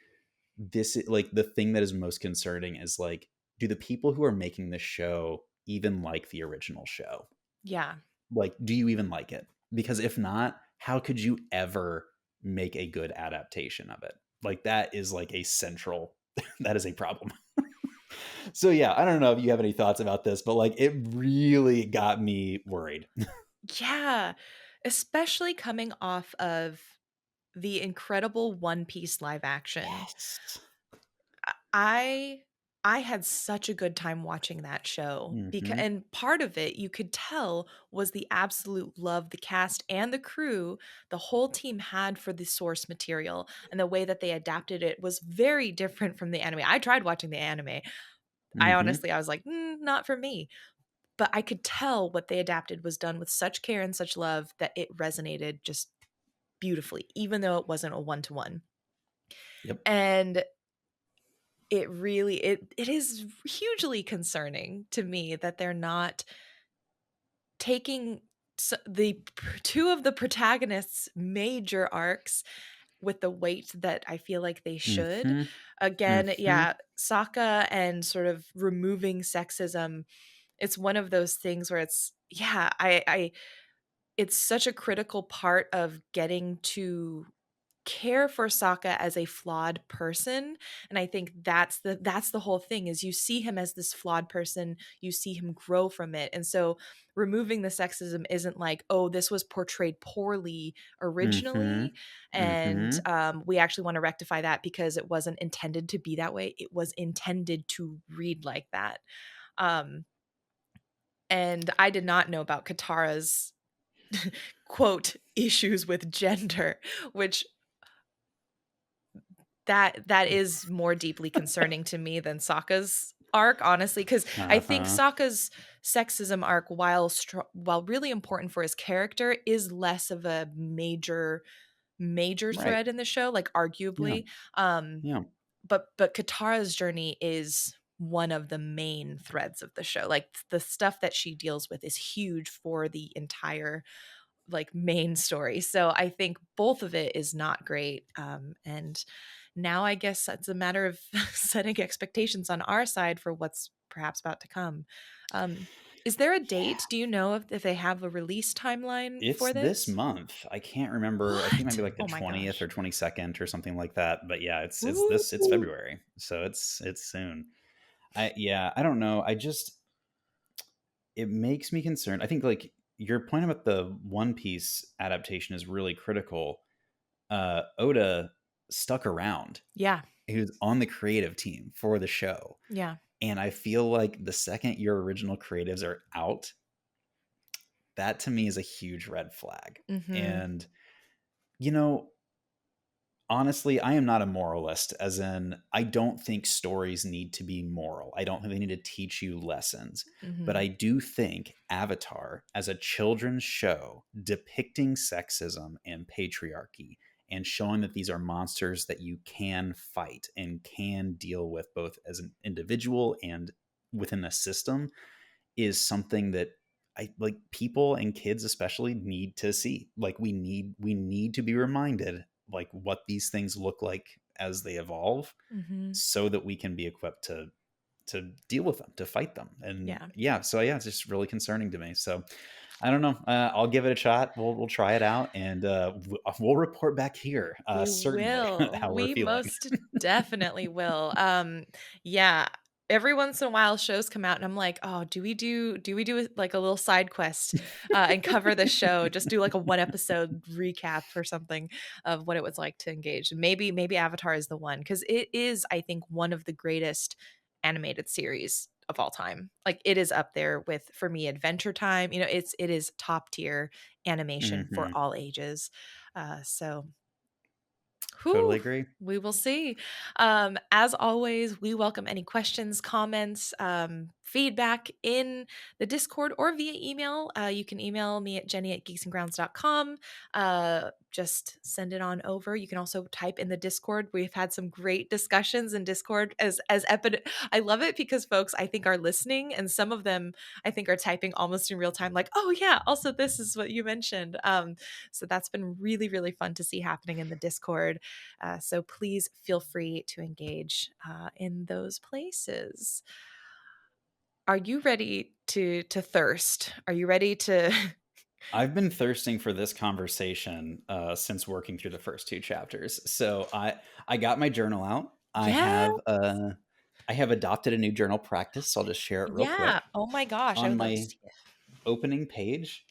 this is like the thing that is most concerning is like, do the people who are making this show even like the original show? Yeah. Like, do you even like it? Because if not, how could you ever make a good adaptation of it? Like, that is like a central that is a problem. So yeah, I don't know if you have any thoughts about this, but like, it really got me worried. Yeah. Especially coming off of the incredible One Piece live action. Yes. I I had such a good time watching that show because Hmm. and part of it you could tell was the absolute love the cast and the crew, the whole team had for the source material, and the way that they adapted it was very different from the anime. I tried watching the anime. Hmm. I was like, not for me. But I could tell what they adapted was done with such care and such love that it resonated just beautifully, even though it wasn't a one to one. Yep. And it is hugely concerning to me that they're not taking two of the protagonists' major arcs with the weight that I feel like they should. Hmm. Again, Hmm. yeah, Sokka and sort of removing sexism. It's one of those things where it's yeah, I it's such a critical part of getting to care for Sokka as a flawed person, and I think that's the whole thing is you see him as this flawed person, you see him grow from it, and so removing the sexism isn't like, "Oh, this was portrayed poorly Hmm. originally, and, Hmm. we actually wanna rectify that because it wasn't intended to be that way, it was intended to read like that." Um, and I did not know about Katara's quote, "issues with gender," which that is more deeply concerning to me than Sokka's arc, honestly, because I think Uh-huh. Sokka's sexism arc, while really important for his character, is less of a major Right. thread in the show, like, Yeah. arguably, um, Yeah. but Katara's journey is one of the main threads of the show, like, the stuff that she deals with is huge for the entire like main story. So I think both of it is not great. And now I guess it's a matter of setting expectations on our side for what's perhaps about to come. Um, is there a Yeah. date? Do you know if they have a release timeline It's for this this? month. I can't remember. I think it might What? be like the Oh my 20th or gosh. 22nd or something like that. But yeah, it's Ooh. February. So it's soon. I don't know. It makes me concerned. I think like your point about the One Piece adaptation is really critical. Oda stuck around. Yeah. He was on the creative team for the show. Yeah. And I feel like the second your original creatives are out, that to me is a huge red flag. Mm-hmm. And, you know, honestly, I am not a moralist, as in, I don't think stories need to be moral. I don't think they need to teach you lessons. But Mhm. I do think Avatar, as a children's show depicting sexism and patriarchy, and showing that these are monsters that you can fight and can deal with both as an individual and within a system, is something that I like people and kids especially need to see. Like we need to be reminded like what these things look like as they evolve Mhm. so that we can be equipped to deal with them, to fight them. And Yeah. yeah, so yeah, it's just really concerning to me. So I don't know. I'll give it a shot. We'll try it out, and we'll report back here, We certainly, will. how we're We feeling. most definitely will. Yeah. Every once in a while shows come out and I'm like, "Oh, do we do like a little side quest and cover the show? Just do like a one episode recap or something of what it was like to engage." And maybe Avatar is the one cuz it is I think one of the greatest animated series of all time. Like it is up there with for me Adventure Time. It is top tier animation for Hmm. all ages. So Totally Whew, agree. we will see. As always, we welcome any questions, comments, feedback in the Discord or via email. You can email me at jenny@geeksandgrounds.com. Just send it on over. You can also type in the Discord. We've had some great discussions in Discord as I love it because folks I think are listening and some of them I think are typing almost in real time, like, oh yeah, also this is what you mentioned. So that's been really, really fun to see happening in the Discord. So please feel free to engage in those places. Are you ready to thirst? Are you ready to? I've been thirsting for this conversation since working through the first two chapters. So I got my journal out. Yeah, I have adopted a new journal practice. So I'll just share it real yeah. quick. Oh my gosh, I On would love to my see it. opening page,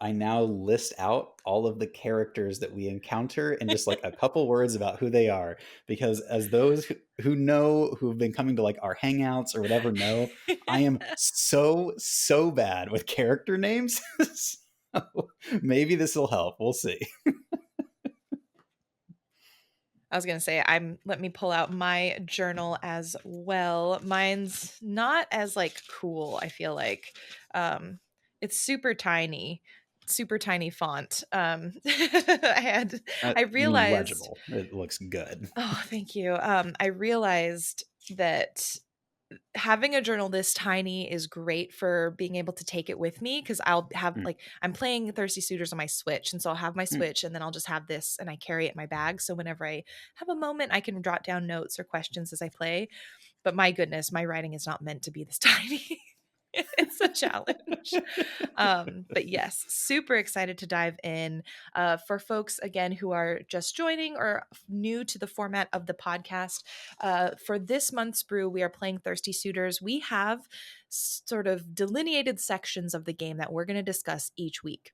I now list out all of the characters that we encounter and just like a couple words about who they are. Because as those who know, who've been coming to like our hangouts or whatever know, I am so bad with character names. So maybe this will help. We'll see. I was gonna say let me pull out my journal as well. Mine's not as like cool, I feel like. Um it's super tiny font. I had I I mean, realized legible. It looks good. oh, thank you. I realized that having a journal this tiny is great for being able to take it with me because I'll have Mm, like I'm playing Thirsty Suitors on my Switch, and so I'll have my mm. Switch, and then I'll just have this, and I carry it in my bag. So whenever I have a moment, I can jot down notes or questions as I play. But my goodness, my writing is not meant to be this tiny. It's a challenge. But yes, super excited to dive in. For folks, again, who are just joining or new to the format of the podcast, for this month's brew, we are playing Thirsty Suitors. We have sort of delineated sections of the game that we're going to discuss each week.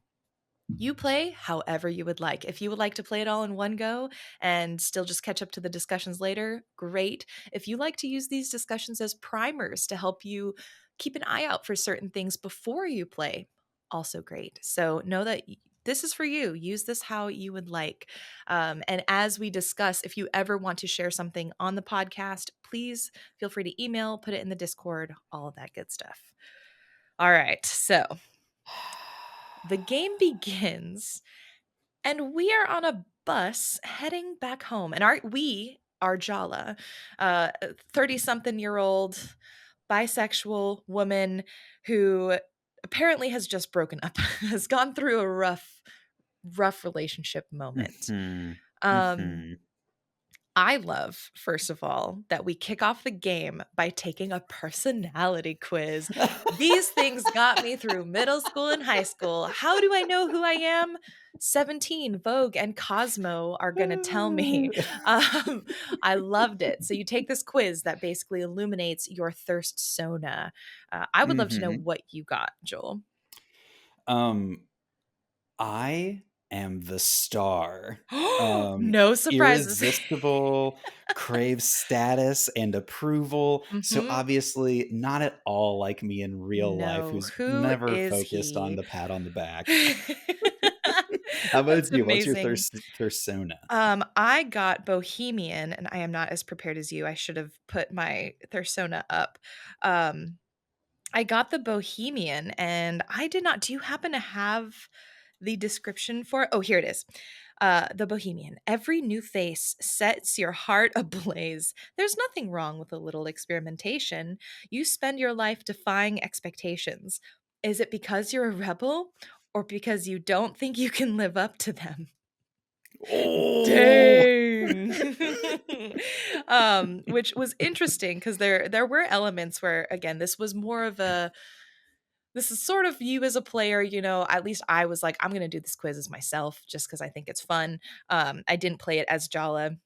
You play however you would like. If you would like to play it all in one go and still just catch up to the discussions later, great. If you like to use these discussions as primers to help you keep an eye out for certain things before you play, also great. So know that this is for you. Use this how you would like. And as we discuss, if you ever want to share something on the podcast, please feel free to email, put it in the Discord, all of that good stuff. All right. So the game begins and we are on a bus heading back home. And we are Jala, 30 something year old bisexual woman who apparently has just broken up, has gone through a rough relationship moment. Mhm. Um, Mhm. I love, first of all, that we kick off the game by taking a personality quiz. These things got me through middle school and high school. How do I know who I am? 17, Vogue, and Cosmo are going to tell me. Um, I loved it. So you take this quiz that basically illuminates your thirst sona. I would love to know Mhm. what you got, Joel. Um, I am the star. No surprises. Irresistible, craves status and approval. So Hmm. obviously not at all like me in real life, No, who's who never is focused on he? the pat on the back. How about That's you? What's your amazing. Thursona? I got Bohemian, and I am not as prepared as you. I should have put my Thursona up. Um, I got the Bohemian, and I did not. Do you happen to have the description for it? Oh, here it is. The Bohemian. Every new face sets your heart ablaze. There's nothing wrong with a little experimentation. You spend your life defying expectations. Is it because you're a rebel or because you don't think you can live up to them? Oh. Dang. Which was interesting because there were elements where, again, this is sort of you as a player, at least I was like, I'm gonna do this quiz as myself just because I think it's fun. I didn't play it as Jala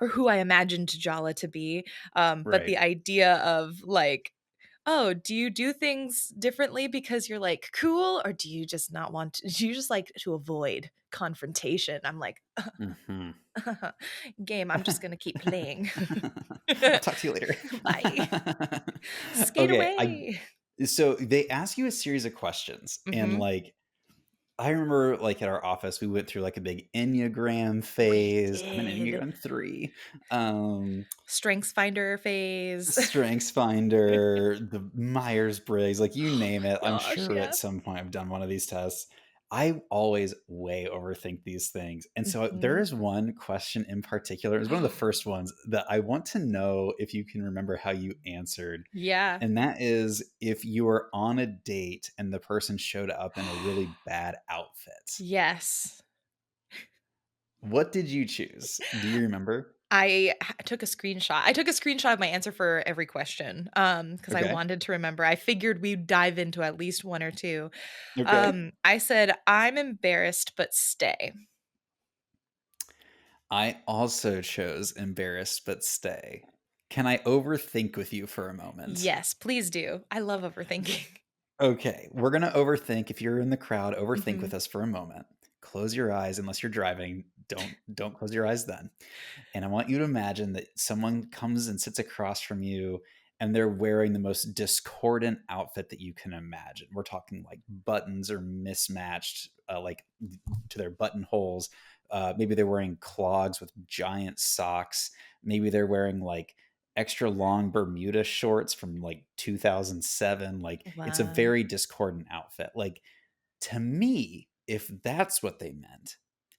or who I imagined Jala to be. But Right. the idea of like, oh, do you do things differently because you're like cool, or do you just not want to, do you just like to avoid confrontation? I'm like, Mhm. game, I'm just gonna keep playing. I'll talk to you later. Bye. Skate Okay, I away. so they ask you a series of questions, and, Mhm. like, I remember, like, at our office, we went through, like, a big Enneagram We phase. I'm an did. Enneagram 3. Um, Strengths finder phase. Strengths Finder, the Myers-Briggs, like, you Oh name my it. I'm gosh, sure at yes. some point I've done one of these tests. I always way overthink these things, and so there Mhm. is one question in particular, it was one of the first ones that I want to know if you can remember how you answered, Yeah. and that is if you were on a date and the person showed up in a really bad outfit. Yes. What did you choose? Do you remember? Took a screenshot. I took a screenshot of my answer for every question, because I Okay. wanted to remember. I figured we'd dive into at least 1 or 2. Okay. I said, "I'm embarrassed, but stay." I also chose embarrassed but stay. Can I overthink with you for a moment? Yes, please do. I love overthinking. Okay, we're gonna overthink. If you're in the crowd, overthink Mhm. with us for a moment. Close your eyes unless you're driving. Don't close your eyes then. And I want you to imagine that someone comes and sits across from you and they're wearing the most discordant outfit that you can imagine. We're talking like buttons are mismatched, like to their buttonholes. Maybe they're wearing clogs with giant socks. Maybe they're wearing like extra long Bermuda shorts from like 2007. Like it's a Wow. very discordant outfit. Like to me, if that's what they meant,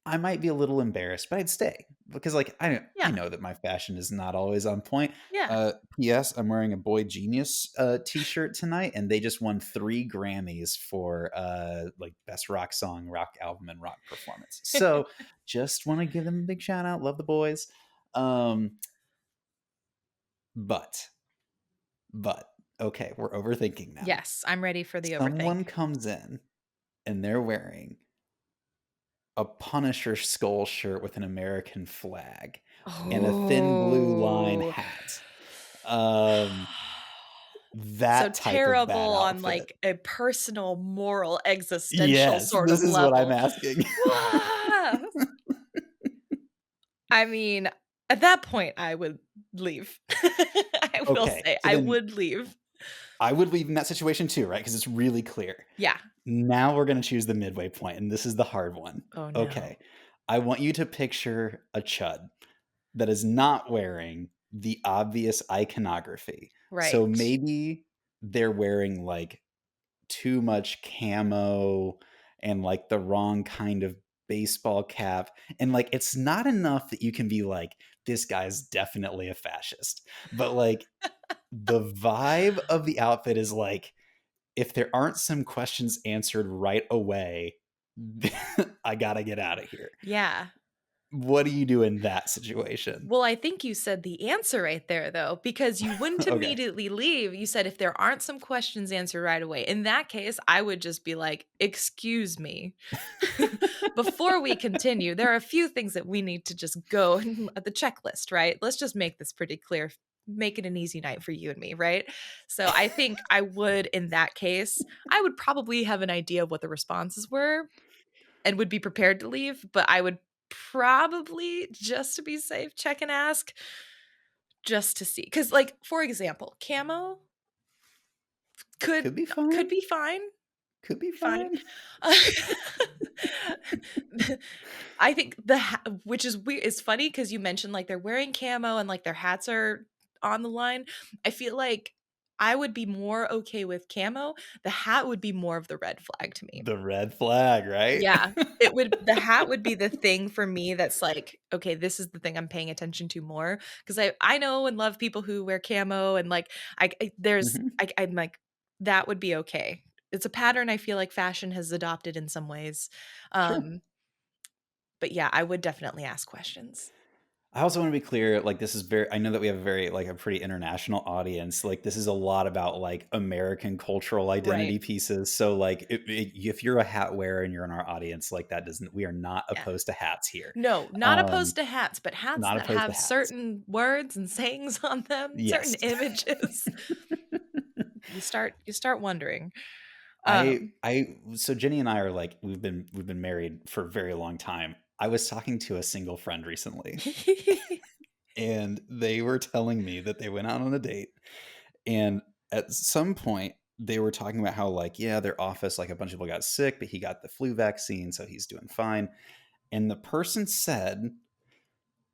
I might be a little embarrassed, but I'd stay because, like, I Yeah. know that my fashion is not always on point. Yeah. P.S. I'm wearing a Boy Genius T-shirt tonight, and they just won 3 Grammys for like best rock song, rock album, and rock performance. So, just want to give them a big shout out. Love the boys. Um, but but okay, we're overthinking now. Yes, I'm ready for the overthink. Someone comes in and they're wearing a Punisher skull shirt with an American flag and a thin blue line Oh. hat. Um, So that type of bad terrible on, outfit. like, a personal, moral, existential Yes, sort this of is what I'm level. asking. Wah! I mean, at that point, I would leave. I will Okay, say, so I then would leave. I would leave in that situation too, right? Because it's really clear. Yeah. Now we're gonna choose the midway point, and this is the hard one. Oh, no. Okay. I want you to picture a chud that is not wearing the obvious iconography. So Right. maybe they're wearing like too much camo and like the wrong kind of baseball cap. And like it's not enough that you can be like, this guy's definitely a fascist. But like the vibe of the outfit is like, if there aren't some questions answered right away, I gotta get out of here. Yeah. What do you do in that situation? Well, I think you said the answer right there, though, because you wouldn't Okay. immediately leave. You said if there aren't some questions answered right away. In that case, I would just be like, "Excuse me. Before we continue, there are a few things that we need to just go at the checklist, right? Let's just make this pretty clear. Make it an easy night for you and me, right?" So I think I would, in that case, I would probably have an idea of what the responses were and would be prepared to leave, but I would probably, just to be safe, check and ask just to see. Because, like, for example, camo could Could be could fine. be fine. could be Fine. fine. I think which is weird. It's funny because you mentioned like they're wearing camo and like their hats are on the line. I feel like I would be more okay with camo. The hat would be more of the red flag to me. The red flag, right? Yeah. It would the hat would be the thing for me that's like, okay, this is the thing I'm paying attention to more because I know and love people who wear camo and like Mhm. I'm like that would be okay. It's a pattern I feel like fashion has adopted in some ways. Sure. Um but yeah, I would definitely ask questions. I also want to be clear, like this is very I know that we have a very like a pretty international audience. Like this is a lot about like American cultural Right. identity pieces. So like if you're a hat wearer and you're in our audience, like that doesn't we are not Yeah. opposed to hats here. No, not opposed Um to hats, but hats not that opposed to have hats. certain words and sayings on them, certain Yes. images. You start wondering. I Um I so Jenny and I are like we've been married for a very long time. I was talking to a single friend recently and they were telling me that they went out on a date and at some point they were talking about how like yeah, their office like a bunch of people got sick, but he got the flu vaccine so he's doing fine. And the person said,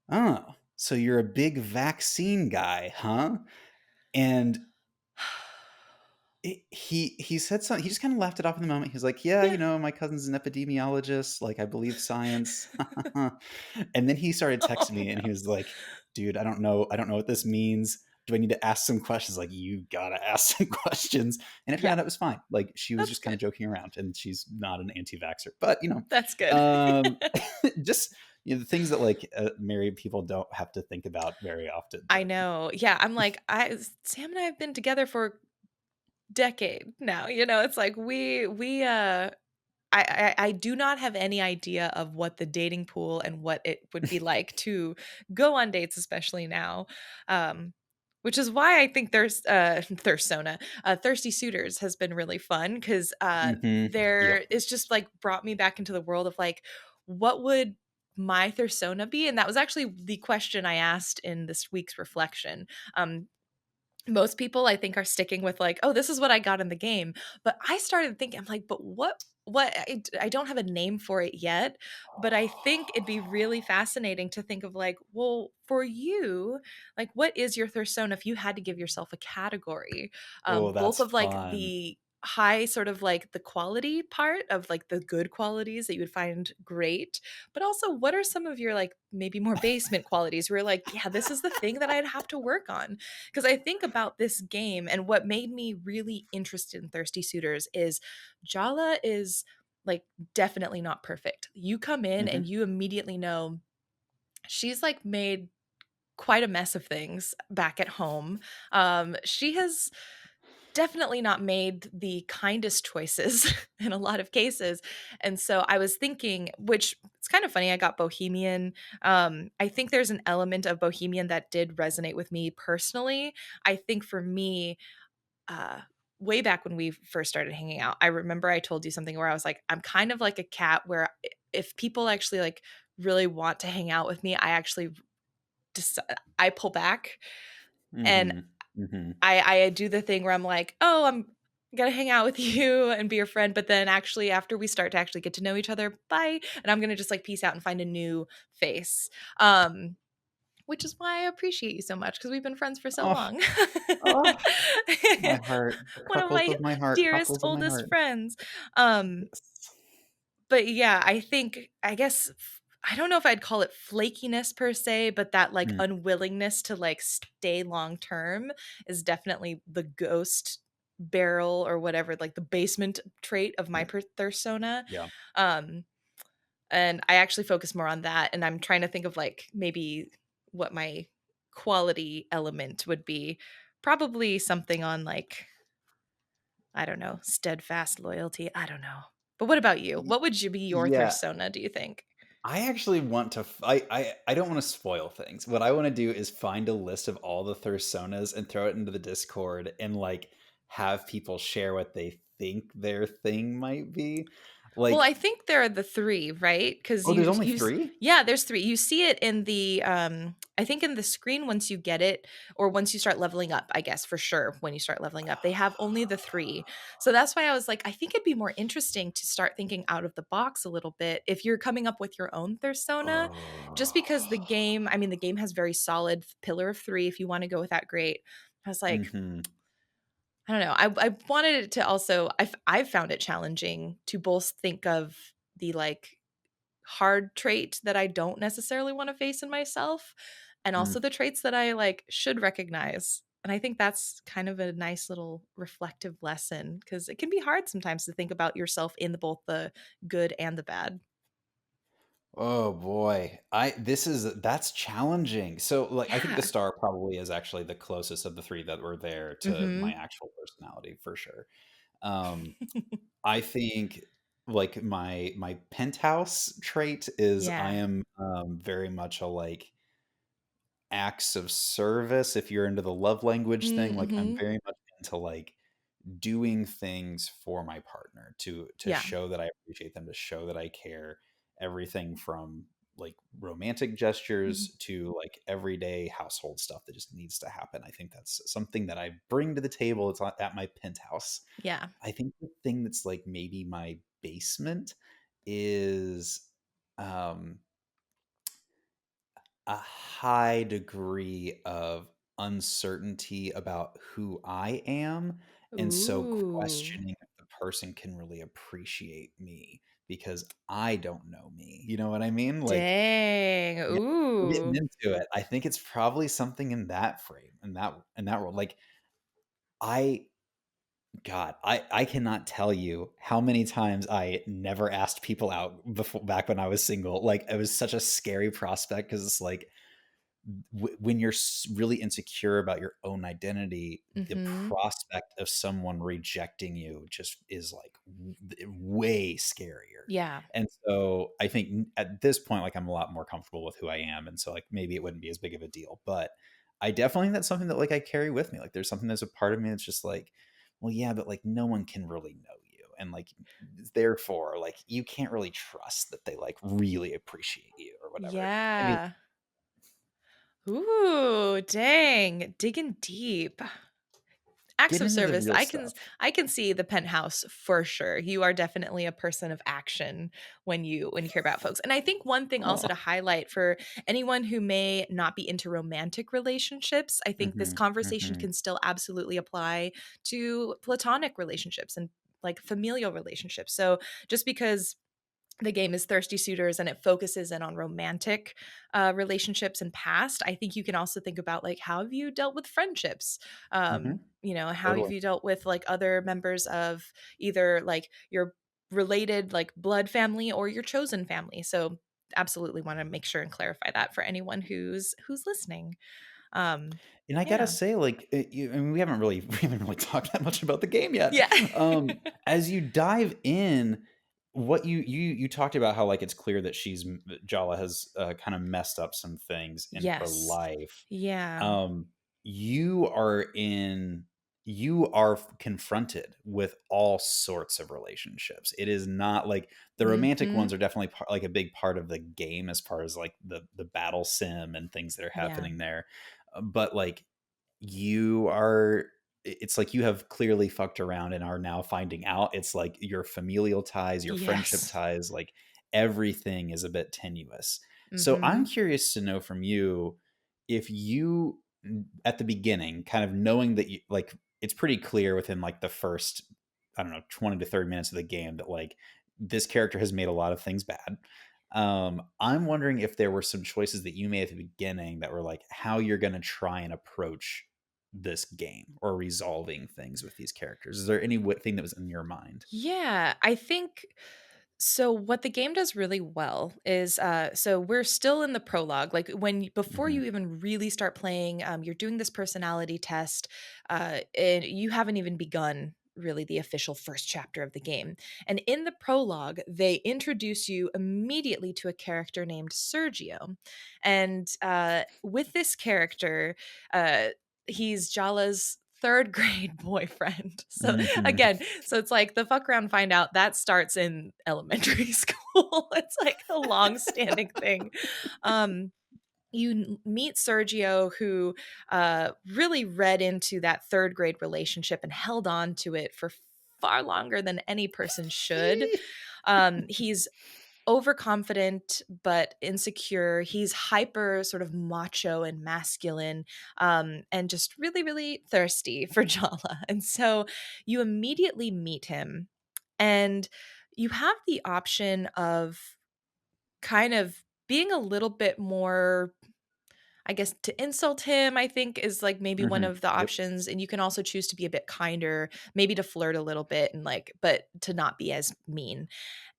"Oh, so you're a big vaccine guy, huh?" And he said something. He just kind of laughed it off in the moment. He's like, "Yeah, Yeah. my cousin's an epidemiologist. Like, I believe science." And then he started Oh, texting me, and he no. was like, "Dude, I don't know. I don't know what this means. Do I need to ask some questions?" Like, you gotta ask some questions. And it turned Yeah, out it was fine. Like, she was that's just kind good. of joking around, and she's not an anti-vaxxer. But That's good. um, just the things that like married people don't have to think about very often. I But know. Yeah, I'm like, Sam and I have been together for decade now, it's like I do not have any idea of what the dating pool and what it would be like to go on dates, especially now. Um, which is why I think there's Thirsty Suitors has been really fun because yep. there it's just like brought me back into the world of like, what would my Thursona be? And that was actually the question I asked in this week's reflection. Most people I think are sticking with like, "Oh, this is what I got in the game." But I started thinking, I'm like, "But what I don't have a name for it yet, but I think it'd be really fascinating to think of like, well, for you, like what is your Thursona if you had to give yourself a category? Oh, Both that's of like fun. the high sort of like the quality part of like the good qualities that you would find great, but also what are some of your like maybe more basement qualities where you're like, yeah, this is the thing that I'd have to work on because I think about this game and what made me really interested in Thirsty Suitors is Jala is like definitely not perfect. You come in and Hmm. you immediately know she's like made quite a mess of things back at home. She has definitely not made the kindest choices in a lot of cases. And so I was thinking, which it's kind of funny, I got Bohemian. I think there's an element of Bohemian that did resonate with me personally. I think for me, uh, way back when we first started hanging out, I remember I told you something where I was like, I'm kind of like a cat where if people actually like really want to hang out with me, I actually I pull back and Mhm. Mhm. I do the thing where I'm like, "Oh, I'm gonna hang out with you and be your friend," but then actually after we start to actually get to know each other, bye, and I'm gonna just like peace out and find a new face. Which is why I appreciate you so much because we've been friends for so Oh, long. oh, my heart. The One of cuckolds my of my heart, dearest, cockles of my oldest heart. friends. Um, Yes. but yeah, I guess I don't know if I'd call it flakiness per se, but that like Mm, unwillingness to like stay long term is definitely the ghost barrel or whatever, like the basement trait of my persona. yeah. Um, and I actually focus more on that, and I'm trying to think of like maybe what my quality element would be. Probably something on like I don't know, steadfast loyalty. I don't know. But what about you? Y What would you be your yeah. persona, do you think? I actually want to I don't wanna spoil things. What I wanna do is find a list of all the Thursonas and throw it into the Discord and, like, have people share what they think their thing might be. Well, Like, I think there are the 3, right? Because oh, there's only you s 3? yeah, there's 3. You see it in the, I think in the screen once you get it, or once you start leveling up, I guess, for sure, when you start leveling up, they have only the 3. So that's why I was like, I think it'd be more interesting to start thinking out of the box a little bit if you're coming up with your own Thursona, just Oh. because the game I mean, the game has very solid pillar of 3, if you wanna go with that, great. I was like, Mhm. I don't know. I wanted it to also I've found it challenging to both think of the, like, hard trait that I don't necessarily wanna face in myself, and Mm. also the traits that I, like, should recognize. And I think that's kind of a nice little reflective lesson because it can be hard sometimes to think about yourself in the both the good and the bad. Oh boy. I this is that's challenging. So, like, I think the Yeah. star probably is actually the closest of the 3 that were there to my Mhm. actual personality for sure. Um, I think, like, my penthouse trait is I Yeah. am, very much a, like, acts of service, if you're into the love language thing, like, I'm Mhm. very much into, like, doing things for my partner to Yeah. show that I appreciate them, to show that I care. Everything from, like, romantic gestures Mhm. to, like, everyday household stuff that just needs to happen. I think that's something that I bring to the table. It's at my penthouse. Yeah. I think the thing that's, like, maybe my basement is, um a high degree of uncertainty about who I am, and so Ooh. questioning if the person can really appreciate me because I don't know me. You know what I mean? Like, Dang. yeah, we're getting Ooh. into it. I think it's probably something in that frame, in that role. Like, I God, I cannot tell you how many times I never asked people out before back when I was single. Like, it was such a scary prospect because it's like when you're really insecure about your own identity, the Mhm. prospect of someone rejecting you just is like way scarier. Yeah. And so I think at this point, like, I'm a lot more comfortable with who I am. And so, like, maybe it wouldn't be as big of a deal, but I definitely think that's something that, like, I carry with me. Like, there's something that's a part of me that's just like, well, yeah, but like no one can really know you. And like, therefore, like, you can't really trust that they like really appreciate you or whatever. Maybe Yeah. Ooh, dang. Digging deep. Acts get of into the service. real stuff. I can see the penthouse for sure. You are definitely a person of action when you care about folks. And I think one thing also to Oh. highlight for anyone who may not be into romantic relationships, I think this Mhm, conversation mhm, can still absolutely apply to platonic relationships and like familial relationships. So just because the game is Thirsty Suitors and it focuses in on romantic relationships and past, I think you can also think about like how have you dealt with friendships, mhm, you know, how have totally. you dealt with like other members of either like your related like blood family or your chosen family. So absolutely want to make sure and clarify that for anyone who's listening. um And I gotta yeah. say, like, I mean, we haven't really talked that much about the game yet. Yeah. As you dive in, what you talked about how, like, it's clear that Jala has, kinda messed up some things in her Yes. life. Yeah. Um, you are in you are confronted with all sorts of relationships. It is not like the romantic Mhm. ones are definitely like a big part of the game as far as like the battle sim and things that are Yeah. happening there. But like, you are it's like you have clearly fucked around and are now finding out. It's like your familial ties, your friendship Yes. ties, like everything is a bit tenuous. So I'm Mhm. curious to know from you if you at the beginning, kind of knowing that you like it's pretty clear within like the first, I don't know, 20 to 30 minutes of the game that like this character has made a lot of things bad. I'm wondering if there were some choices that you made at the beginning that were like how you're going to try and approach this game or resolving things with these characters. Is there any thing that was in your mind? Yeah, I think so what the game does really well is so we're still in the prologue. Like before Hmm. you even really start playing, you're doing this personality test, and you haven't even begun really the official first chapter of the game. And in the prologue, they introduce you immediately to a character named Sergio. And with this character, uh he's Jala's third grade boyfriend. So Mhm. again, so it's like the fuck around find out that starts in elementary school. It's like a long standing thing. Um you meet Sergio, who really read into that third grade relationship and held on to it for far longer than any person should. He's overconfident but insecure. He's hyper sort of macho and masculine, and just really, really thirsty for Jala. And so you immediately meet him, and you have the option of kind of being a little bit more, I guess, to insult him, I think is like maybe one Mhm. of the Yep. options. And you can also choose to be a bit kinder, maybe to flirt a little bit and like, but to not be as mean.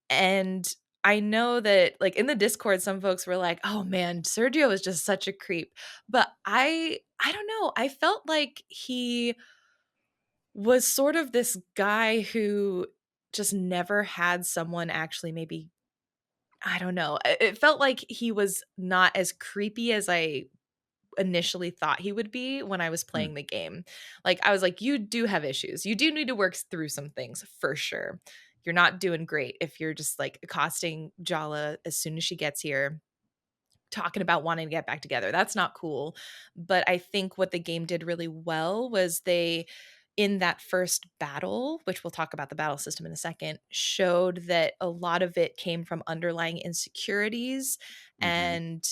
And I know that like in the Discord, some folks were like, oh man, Sergio is just such a creep. But I don't know. I felt like he was sort of this guy who just never had someone actually maybe, I don't know. It felt like he was not as creepy as I initially thought he would be when I was Mm. playing the game. Like, I was like, "You do have issues. You do need to work through some things for sure. You're not doing great if you're just, like, accosting Jala as soon as she gets here, talking about wanting to get back together. That's not cool." But I think what the game did really well was they in that first battle, which we'll talk about the battle system in a second, showed that a lot of it came from underlying insecurities Mhm. and,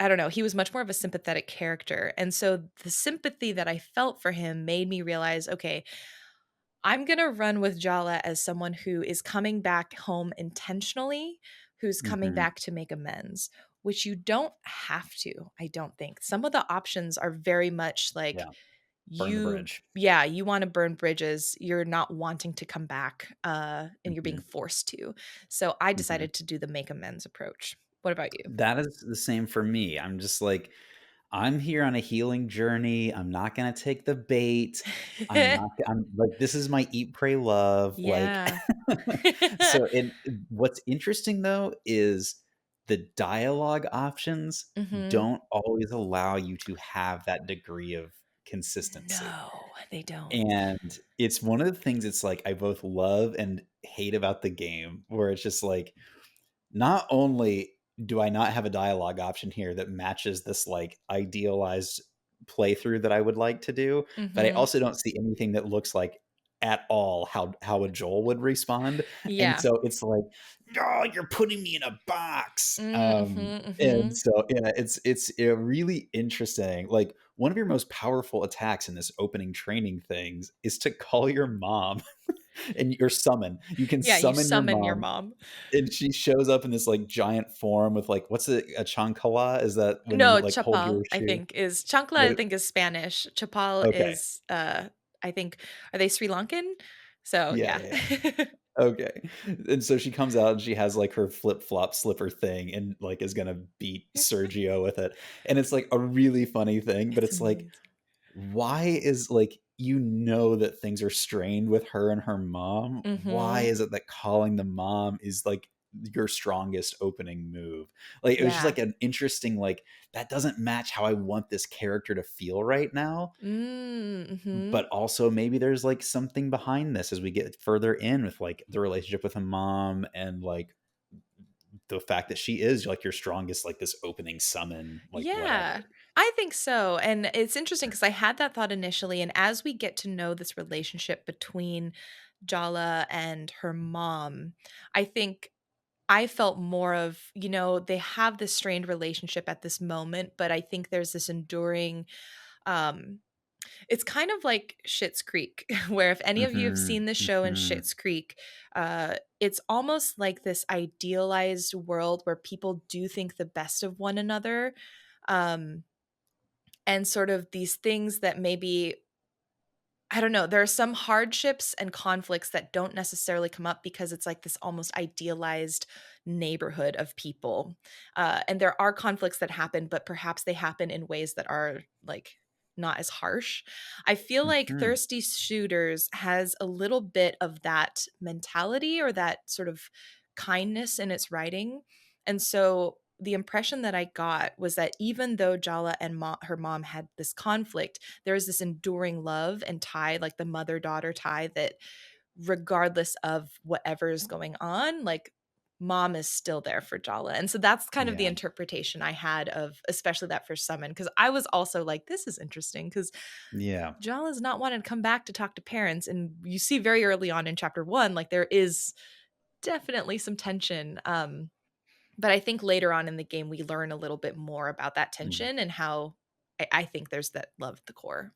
I don't know, he was much more of a sympathetic character. And so the sympathy that I felt for him made me realize, okay, I'm going to run with Jala as someone who is coming back home intentionally, who's coming Mhm. back to make amends, which you don't have to, I don't think. Some of the options are very much like Yeah. Burn the you, bridge. yeah, you want to burn bridges. You're not wanting to come back, and you're being Mhm. forced to. So I Mhm. decided to do the make amends approach. What about you? That is the same for me. I'm just like, I'm here on a healing journey. I'm not gonna take the bait. I'm like, this is my eat, pray, love, like Yeah. so and what's interesting though is the dialogue options Mhm. don't always allow you to have that degree of consistency. No, they don't. And it's one of the things it's like I both love and hate about the game, where it's just like not only do I not have a dialogue option here that matches this, like, idealized playthrough that I would like to do, but I Mhm. also don't see anything that looks like at all how a Joel would respond, and Yeah. so it's like, "Oh, you're putting me in a box." Mhm, And mhm. so, yeah, it's really interesting. Like, one of your most powerful attacks in this opening training things is to call your mom and your summon. You can Yeah, you summon your summon your mom mom. and she shows up in this, like, giant form with, like what's it? A chancla? Is that when you, No, like, hold chapal, your I shoe? think, is chancla, What I it think, is Spanish. Chapal okay. is, I think, are they Sri Lankan? So, Yeah, yeah. yeah, yeah. Okay. And so she comes out and she has, like, her flip-flop slipper thing and, like, is gonna beat Sergio with it. And it's, like, a really funny thing, but It's it's like, amazing. why is like, you know that things are strained with her and her mom. Why Mhm. is it that calling the mom is, like, your strongest opening move? Like, it was just, Yeah. like, an interesting, like, that doesn't match how I want this character to feel right now, Mhm. but also maybe there's, like, something behind this as we get further in with, like, the relationship with a mom and, like, the fact that she is, like, your strongest, like, this opening summon, like, Yeah, whatever. I think so. And it's interesting because I had that thought initially. And as we get to know this relationship between Jala and her mom, I think I felt more of, they have this strained relationship at this moment, but I think there's this enduring, um, it's kind of like Schitt's Creek, where if any of you have Mhm, seen the show in mhm, Schitt's Creek, it's almost like this idealized world where people do think the best of one another. Um, and sort of these things that maybe, I don't know, there are some hardships and conflicts that don't necessarily come up because it's like this almost idealized neighborhood of people. And there are conflicts that happen, but perhaps they happen in ways that are like not as harsh. I feel like mhm. Thirsty Suitors has a little bit of that mentality or that sort of kindness in its writing. And so the impression that I got was that even though Jala and her mom had this conflict, there was this enduring love and tie, like the mother-daughter tie, that regardless of whatever is going on, like mom is still there for Jala. And so that's kind of the Yeah. interpretation I had of especially that first summon, because I was also like, this is interesting because Yeah. Jala's not wanting to come back to talk to parents. And you see very early on in chapter one, like there is definitely some tension. But I think later on in the game, we learn a little bit more about that Mhm. tension and how I think there's that love at the core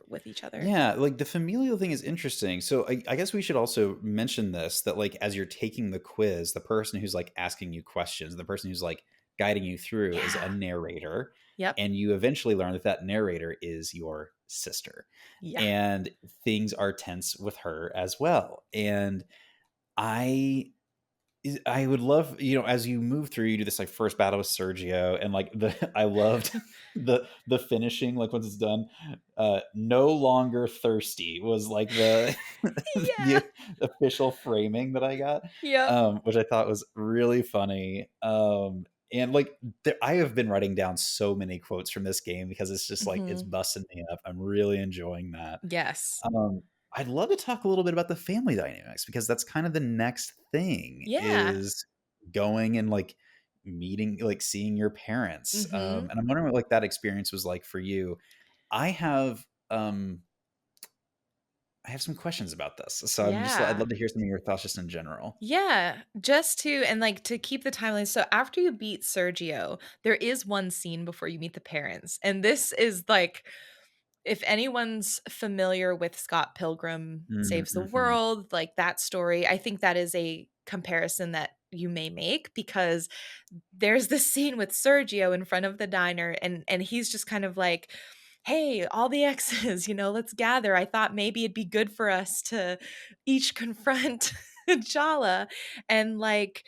with each other. Yeah, like the familial thing is interesting. So I guess we should also mention this that like as you're taking the quiz, the person who's like asking you questions, the person who's like guiding you through is a Yeah. narrator, Yep. and you eventually learn that that narrator is your sister, Yeah. and things are tense with her as well. And I I would love, as you move through, you do this like first battle with Sergio, and like I loved the finishing, like once it's done, no longer thirsty was like the Yeah. the official framing that I got, Yep. which I thought was really funny. And like I have been writing down so many quotes from this game because it's just like it's Mhm. busting me up. I'm really enjoying that. Yes. Um, I'd love to talk a little bit about the family dynamics because that's kind of the next thing Yeah. is going and like meeting, like seeing your parents. Mhm. And I'm wondering what like that experience was like for you. I have I have some questions about this. So I'd Yeah. love to hear some of your thoughts just in general. Yeah, just to and, like, to keep the timeline, so after you beat Sergio, there is one scene before you meet the parents, and this is, like, if anyone's familiar with Scott Pilgrim Saves the Mm-hmm. World, like, that story, I think that is a comparison that you may make because there's this scene with Sergio in front of the diner, and he's just kind of like, "Hey, all the exes, let's gather. I thought maybe it'd be good for us to each confront Jala and, like,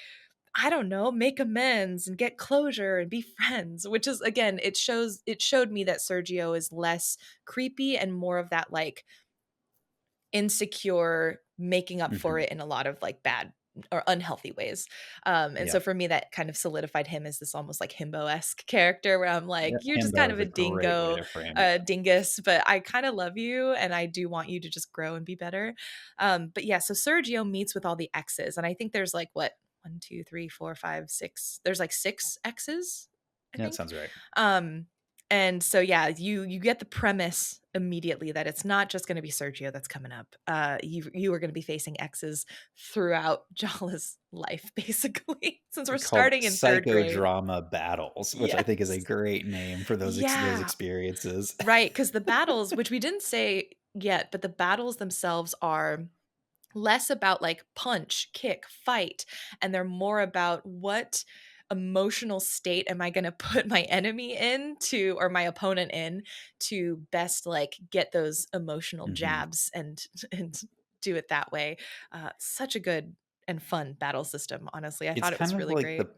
I don't know, make amends and get closure and be friends," which is again, it showed me that Sergio is less creepy and more of that, like, insecure, making up for Hmm. it in a lot of, like, bad or unhealthy ways. And Yeah. so for me, that kind of solidified him as this almost, like, himbo-esque character where I'm Yeah. like, "You're just kind Himbo of is a a great way dingo, to frame it. a dingus, but I kinda love you, and I do want you to just grow and be better." But yeah, so Sergio meets with all the exes, and I think there's, like, what, 1, 2, 3, 4, 5, 6. There's, like, 6 exes, I Yeah, that think? sounds right. Um, and so yeah, you get the premise immediately that it's not just gonna be Sergio that's coming up. You are gonna be facing exes throughout Jala's life, basically, since we're Called starting in 3rd grade. psychodrama battles, which I think is a Yes. great name for those Yeah, experiences. right. Because the battles, which we didn't say yet, but the battles themselves are less about like punch, kick, fight, and they're more about what emotional state am I going to put my enemy in to or my opponent in to best like get those emotional Mhm. jabs and do it that way. Such a good and fun battle system, honestly. I It's thought it kind was of really like great. the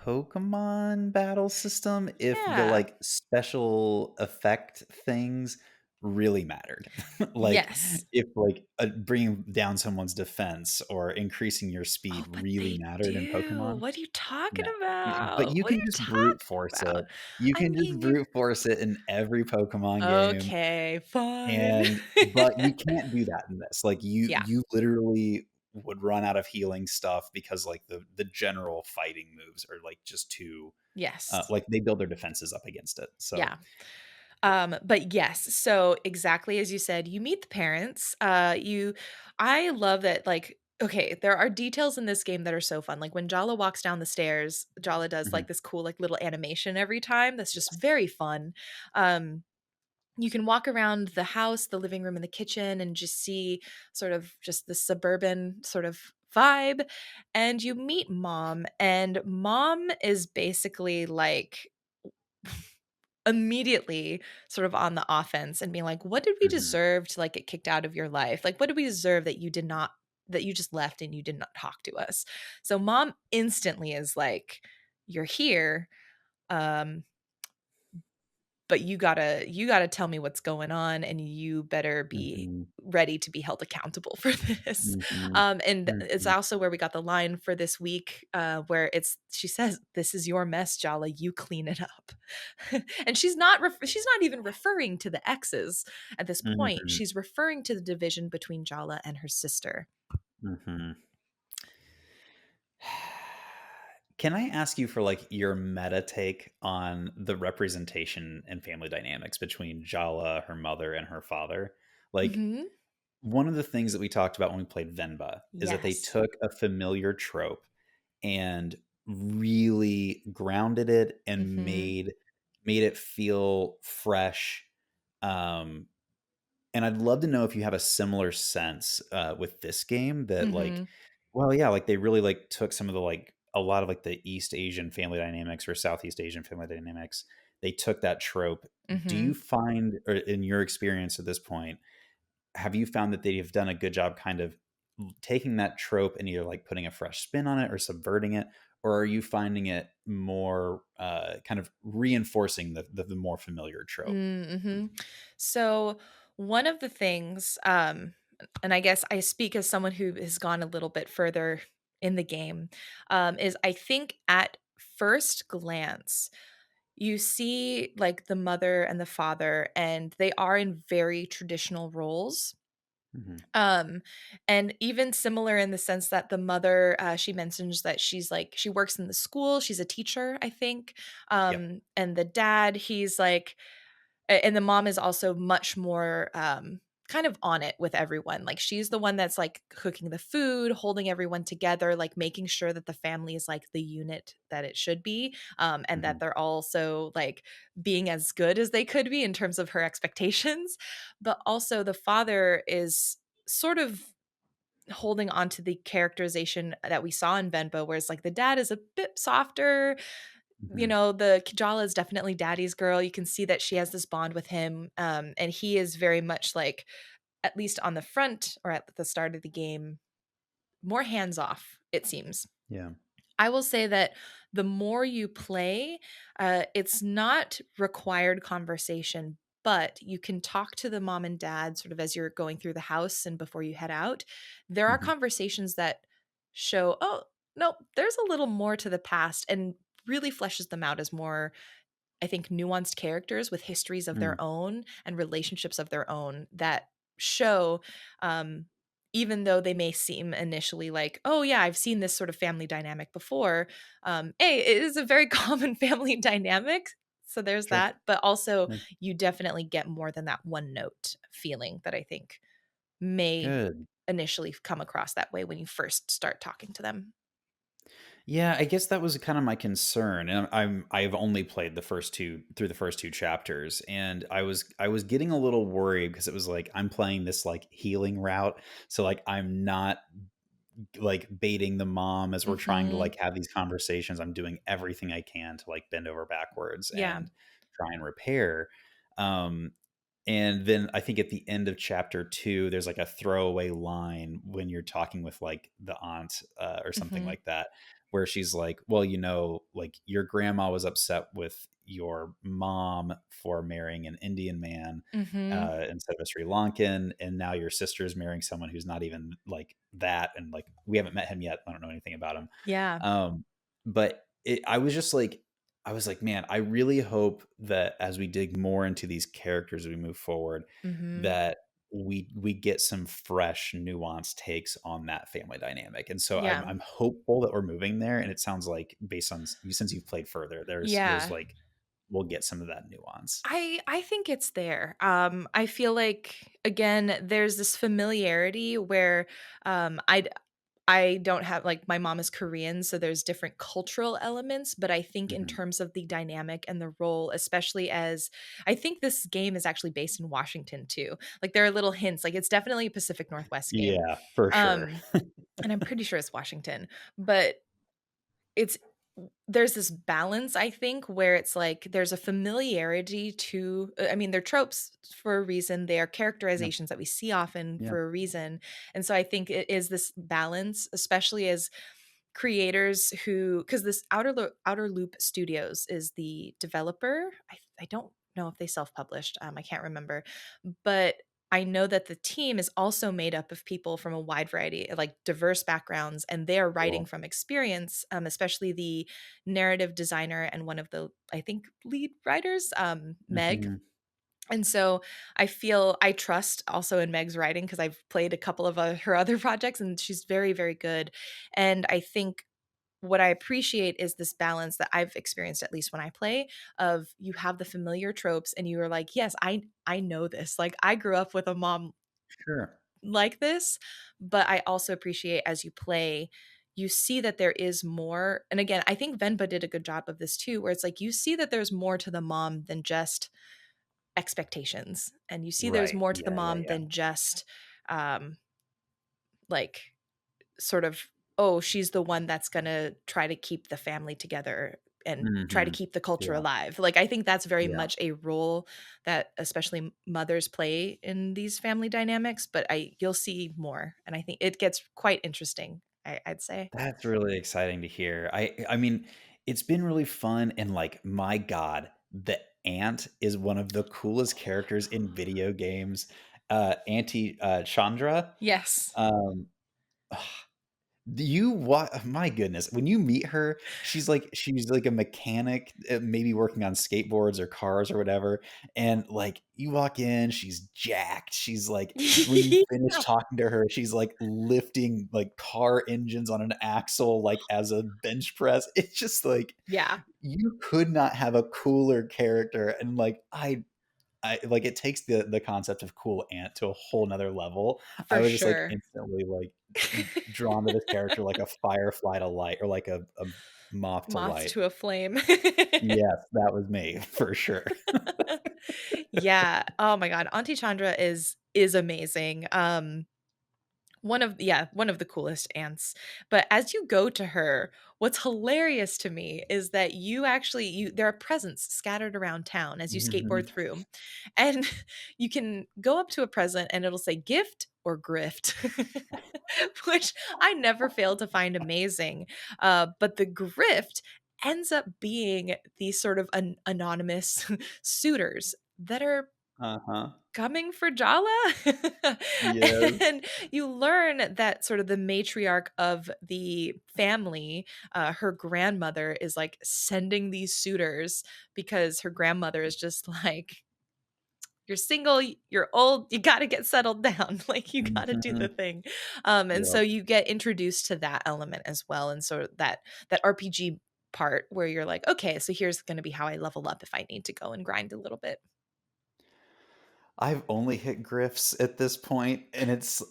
Pokemon battle system if the, Yeah. like, special effect things really mattered. Like, Yes. if, like, bringing down someone's defense or increasing your Oh, speed but really they mattered in do. Pokemon. What are you talking Yeah. But about? you What are can you just brute talking force about? it. You I can just mean, you're brute force it in every Pokemon game. okay, fine. And but you can't do that in this. Like, Yeah. you literally would run out of healing stuff because, like, the general fighting moves are, like, just too, Yes. like, they build their defenses up against it. So Yeah. But yes, so exactly as you said, you meet the parents. I love that, like, okay, there are details in this game that are so fun. Like when Jala walks down the stairs, Jala does mhm, like this cool, like little animation every time. That's just yes. very fun. Um, you can walk around the house, the living room and the kitchen and just see sort of just the suburban sort of vibe. And you meet mom, and mom is basically like immediately sort of on the offense and being like, "What did we Mhm, deserve to, like, get kicked out of your life? Like, what did we deserve that you just left and you did not talk to us?" So mom instantly is like, "You're here, um, but you gotta tell me what's going on, and you better be Mhm. ready to be held accountable for this. Mhm. And it's Mhm. also where we got the line for this week, where she says, "This is your mess, Jala. You clean it up." And she's not even referring to the exes at this point. Mhm. She's referring to the division between Jala and her sister. Mhm. Can I ask you for like your meta take on the representation and family dynamics between Jala, her mother, and her father? Like, Mhm. one of the things that we talked about when we played Venba is that they Yes. took a familiar trope and really grounded it and Mhm. made it feel fresh. Um, and I'd love to know if you have a similar sense with this game that like, Mhm. well, yeah, like they really like took some of the like a lot of like the East Asian family dynamics or Southeast Asian family dynamics. They took that trope. Do you Mhm. find, or in your experience at this point, have you found that they've done a good job kind of taking that trope and either like putting a fresh spin on it or subverting it, or are you finding it more kind of reinforcing the more familiar trope? Mhm. So, one of the things, and I guess I speak as someone who has gone a little bit further in the game, is I think at first glance, you see like the mother and the father, and they are in very traditional roles. Hmm. Um, and even similar in the sense that the mother, she mentions that she's like, she works in the school, she's a teacher, I think. Yep. And the dad, he's like, and the mom is also much more, kind of on it with everyone. Like she's the one that's like cooking the food, holding everyone together, like making sure that the family is like the unit that it should be, and that Hmm. they're also like being as good as they could be in terms of her expectations. But also the father is sort of holding on to the characterization that we saw in Venba, whereas like the dad is a bit softer. You Hmm. know, the Kijala is definitely daddy's girl. You can see that she has this bond with him. And he is very much like, at least on the front or at the start of the game, more hands off, it seems. Yeah. I will say that the more you play, it's not required conversation, but you can talk to the mom and dad sort of as you're going through the house and before you head out. There are Hmm. conversations that show, oh, no, there's a little more to the past, and really fleshes them out as more, I think, nuanced characters with histories of Mm. their own and relationships of their own that show, um, even though they may seem initially like, oh, yeah, I've seen this sort of family dynamic before. It is a very common family dynamic. So there's Sure. that. But also, Yeah. you definitely get more than that one note feeling that I think may Good. initially come across that way when you first start talking to them. Yeah, I guess that was kind of my concern, and I've only played the first two chapters, and I was getting a little worried because it was like I'm playing this like healing route, so like I'm not like baiting the mom as we're trying to Hmm. like have these conversations. I'm doing everything I can to like bend over backwards Yeah. and try and repair. Um, and then I think at the end of chapter two, there's like a throwaway line when you're talking with like the aunt or something Hmm. like that, where she's like, well, you know, like your grandma was upset with your mom for marrying an Indian man Hmm. instead of a Sri Lankan. And now your sister is marrying someone who's not even like that. And like, we haven't met him yet. I don't know anything about him. Yeah. But I was just like, I was like, man, I really hope that as we dig more into these characters as we move forward, Hmm. that we get some fresh, nuanced takes on that family dynamic. And so Yeah. I'm hopeful that we're moving there. And it sounds like based on since you've played further, there's Yeah. like we'll get some of that nuance. I think it's there. I feel like again, there's this familiarity where I don't have, like, my mom is Korean, so there's different cultural elements, but I think in Hmm. terms of the dynamic and the role, especially as I think this game is actually based in Washington too. Like there are little hints, like it's definitely a Pacific Northwest game. Yeah, for sure. Um, and I'm pretty sure it's Washington, but it's there's this balance, I think, where it's like there's a familiarity to, I mean, they're tropes for a reason. They are Yep. characterizations that we see often Yeah. for a reason. And so I think it is this balance, especially as creators who, because this Outer Loop Studios is the developer. I don't know if they self-published, I can't remember, but I know that the team is also made up of people from a wide variety, like diverse backgrounds, and they are writing Cool. from experience, especially the narrative designer and one of the, I think, lead writers, Meg. Mhm. And so I feel I trust also in Meg's writing because I've played a couple of her other projects and she's very, very good. And I think what I appreciate is this balance that I've experienced, at least when I play, of you have the familiar tropes and you are like, yes, I know this. Like I grew up with a mom Sure. like this, but I also appreciate as you play, you see that there is more. And again, I think Venba did a good job of this too, where it's like you see that there's more to the mom than just expectations. And you see there's Right. more to the Yeah, yeah, mom yeah. than just um like sort of, oh, she's the one that's going to try to keep the family together and try to Mhm. keep the culture Yeah, alive. Like I think that's very yeah. much a role that especially mothers play in these family dynamics, but I you'll see more and I think it gets quite interesting, I'd say. That's really exciting to hear. I mean, it's been really fun and, like, my god, the ant is one of the coolest characters in video games. Auntie, Chandra, Yes. um, do you what? My goodness, when you meet her, she's like a mechanic, maybe working on skateboards or cars or whatever, and, like, you walk in, she's jacked, she's, like when you finish Yeah. talking to her, she's, like, lifting, like, car engines on an axle, like, as a bench press. It's just, like, Yeah, you could not have a cooler character, and, like, like, it takes the concept of cool ant to a whole nother level. I for was just, like, sure. instantly, like, drawn to this character like a firefly to light or like a moth to Moth light. to a flame. Yes, that was me for sure. Yeah. Oh my god, Auntie Chandra is amazing. One of the coolest ants. But as you go to her, what's hilarious to me is that you actually you there are presents scattered around town as you skateboard Mhm. through. And you can go up to a present and it'll say gift or grift. Which I never fail to find amazing. But the grift ends up being these sort of anonymous suitors that are Uh-huh. coming for Jala. Yes. And you learn that sort of the matriarch of the family, her grandmother is like sending these suitors because her grandmother is just like, you're single, you're old, you got to get settled down. Like you got to do the Mhm. thing. And so Yep. you get introduced to that element as well. And sort of that RPG part where you're like, okay, so here's going to be how I level up if I need to go and grind a little bit. I've only hit grifts at this point, and it's,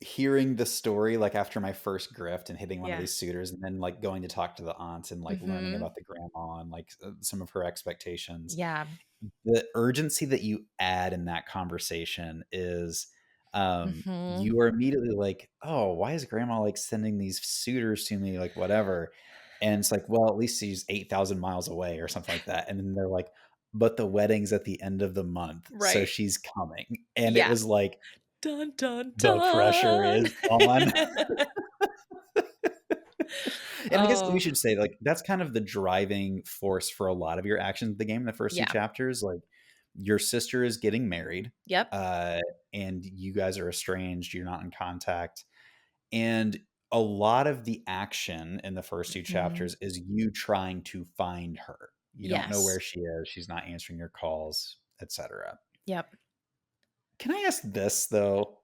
hearing the story, like, after my first grift and hitting one of Yeah. these suitors and then, like, going to talk to the aunt and, like, learning Hmm. about the grandma and, like, some of her expectations. Yeah. The urgency that you add in that conversation is, Hmm. you are immediately like, "Oh, why is grandma, like, sending these suitors to me?" Like, whatever, and it's like, "Well, at least she's 8,000 miles away," or something like that, and then they're like, "But the wedding's at the end of the month, so Right. she's coming," and it Yeah. was like, Dun, dun, the pressure dun. is on. And I guess we Oh, should say, like, that's kind of the driving force for a lot of your actions in the game in the first 2 yeah. chapters, like, your sister is getting married, Yep. uh, and you guys are estranged, you're not in contact, and a lot of the action in the first 2 Mhm. chapters is you trying to find her. You don't know where Yes. she is, she's not answering your calls, etcetera. Yep. Can I ask this, though?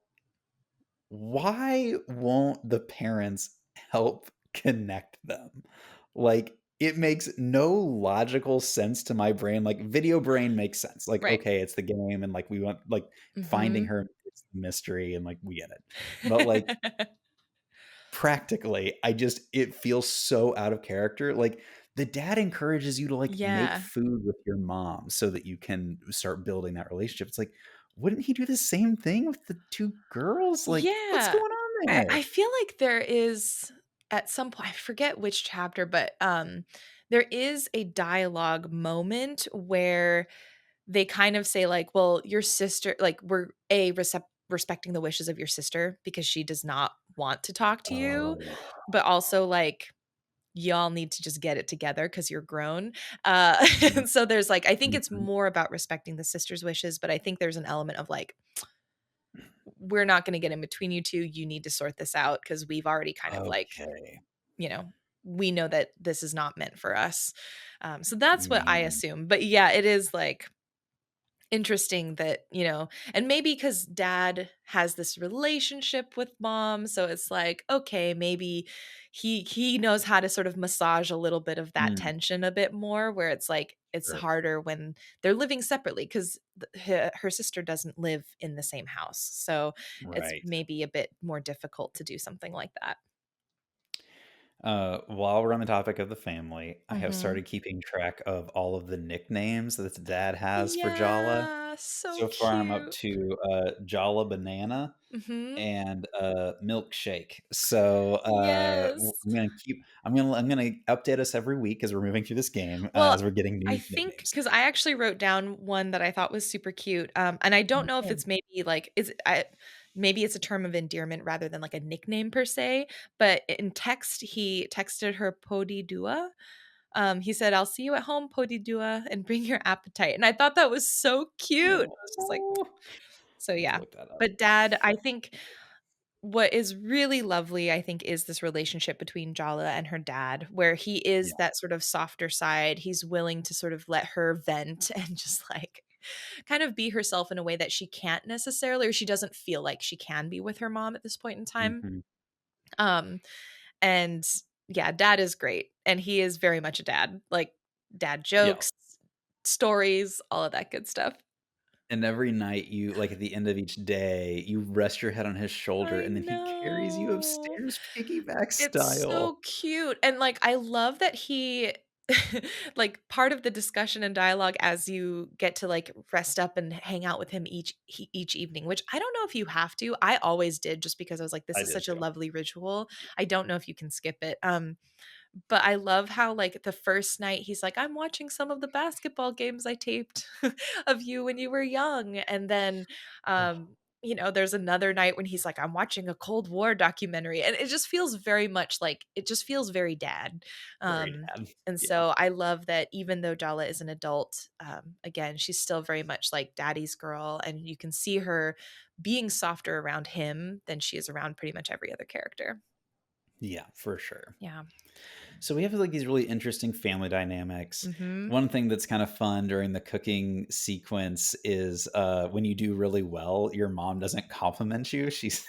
Why won't the parents help connect them? Like, it makes no logical sense to my brain. Like, video brain makes sense. Like, Right. okay, it's the game, and like we want like finding Mhm. her, it's the mystery, and like we get it. But like practically, it feels so out of character. Like the dad encourages you to like make Yeah. food with your mom so that you can start building that relationship. It's like, wouldn't he do the same thing with the two girls? Like, what's Yeah. going on I there? feel like there is at some point, I forget which chapter, but, there is a dialogue moment where they kind of say like, "Well, your sister like, we're respecting the wishes of your sister because she does not want to talk to you, Oh, but also, like, y'all need to just get it together because you're grown. And so there's like, I think it's Mhm. more about respecting the sister's wishes, but I think there's an element of like, we're not going to get in between you two. You need to sort this out because we've already kind of like, Okay. you know, we know that this is not meant for us. So that's what I Man. assume. But yeah, it is like interesting that, and maybe because dad has this relationship with mom, so it's like, okay, maybe he knows how to sort of massage a little bit of that Mm, tension a bit more, where it's like it's sure. harder when they're living separately because her sister doesn't live in the same house, so it's Right. maybe a bit more difficult to do something like that. While we're on the topic of the family, I have Mhm. started keeping track of all of the nicknames that dad has for Jala. Yeah, so So far, I'm up cute. to Jala Banana Mhm. and Milkshake. So Yes. I'm gonna update us every week as we're moving through this game Well, as we're getting I new think nicknames. because I actually wrote down one that I thought was super cute, and I don't know if Okay. it's maybe like maybe it's a term of endearment rather than like a nickname per se, but in text, he texted her "Podi Dua." He said, "I'll see you at home, Podi Dua, and bring your appetite." And I thought that was so cute. I was just like, Oh, so I have to yeah. look that up. But dad, I think what is really lovely, I think, is this relationship between Jala and her dad, where he is Yeah. that sort of softer side. He's willing to sort of let her vent and just like kind of be herself in a way that she can't necessarily, or she doesn't feel like she can be with her mom at this point in time. Mhm. Um, and yeah, dad is great. And he is very much a dad, like dad Yeah. jokes, stories, all of that good stuff. And every night you like, at the end of each day, you rest your head on his shoulder, I and then he carries you know. upstairs piggyback It's style. so cute, and, like, I love that he like, part of the discussion and dialogue as you get to, like, rest up and hang out with him each evening, which I don't know if you have to, I always did just because I was like, "This I is did such a too. lovely ritual." I don't know if you can skip it, but I love how, like, the first night he's like, "I'm watching some of the basketball games I taped of you when you were young," and then, Oh, there's another night when he's like, "I'm watching a Cold War documentary," and it just feels very much like it just feels very dad, very um, dad. and Yeah. so I love that even though Jala is an adult, again, she's still very much like daddy's girl, and you can see her being softer around him than she is around pretty much every other character. Yeah, for sure. Yeah. So we have, like, these really interesting family dynamics. Mhm. One thing that's kind of fun during the cooking sequence is, when you do really well, your mom doesn't compliment you. She's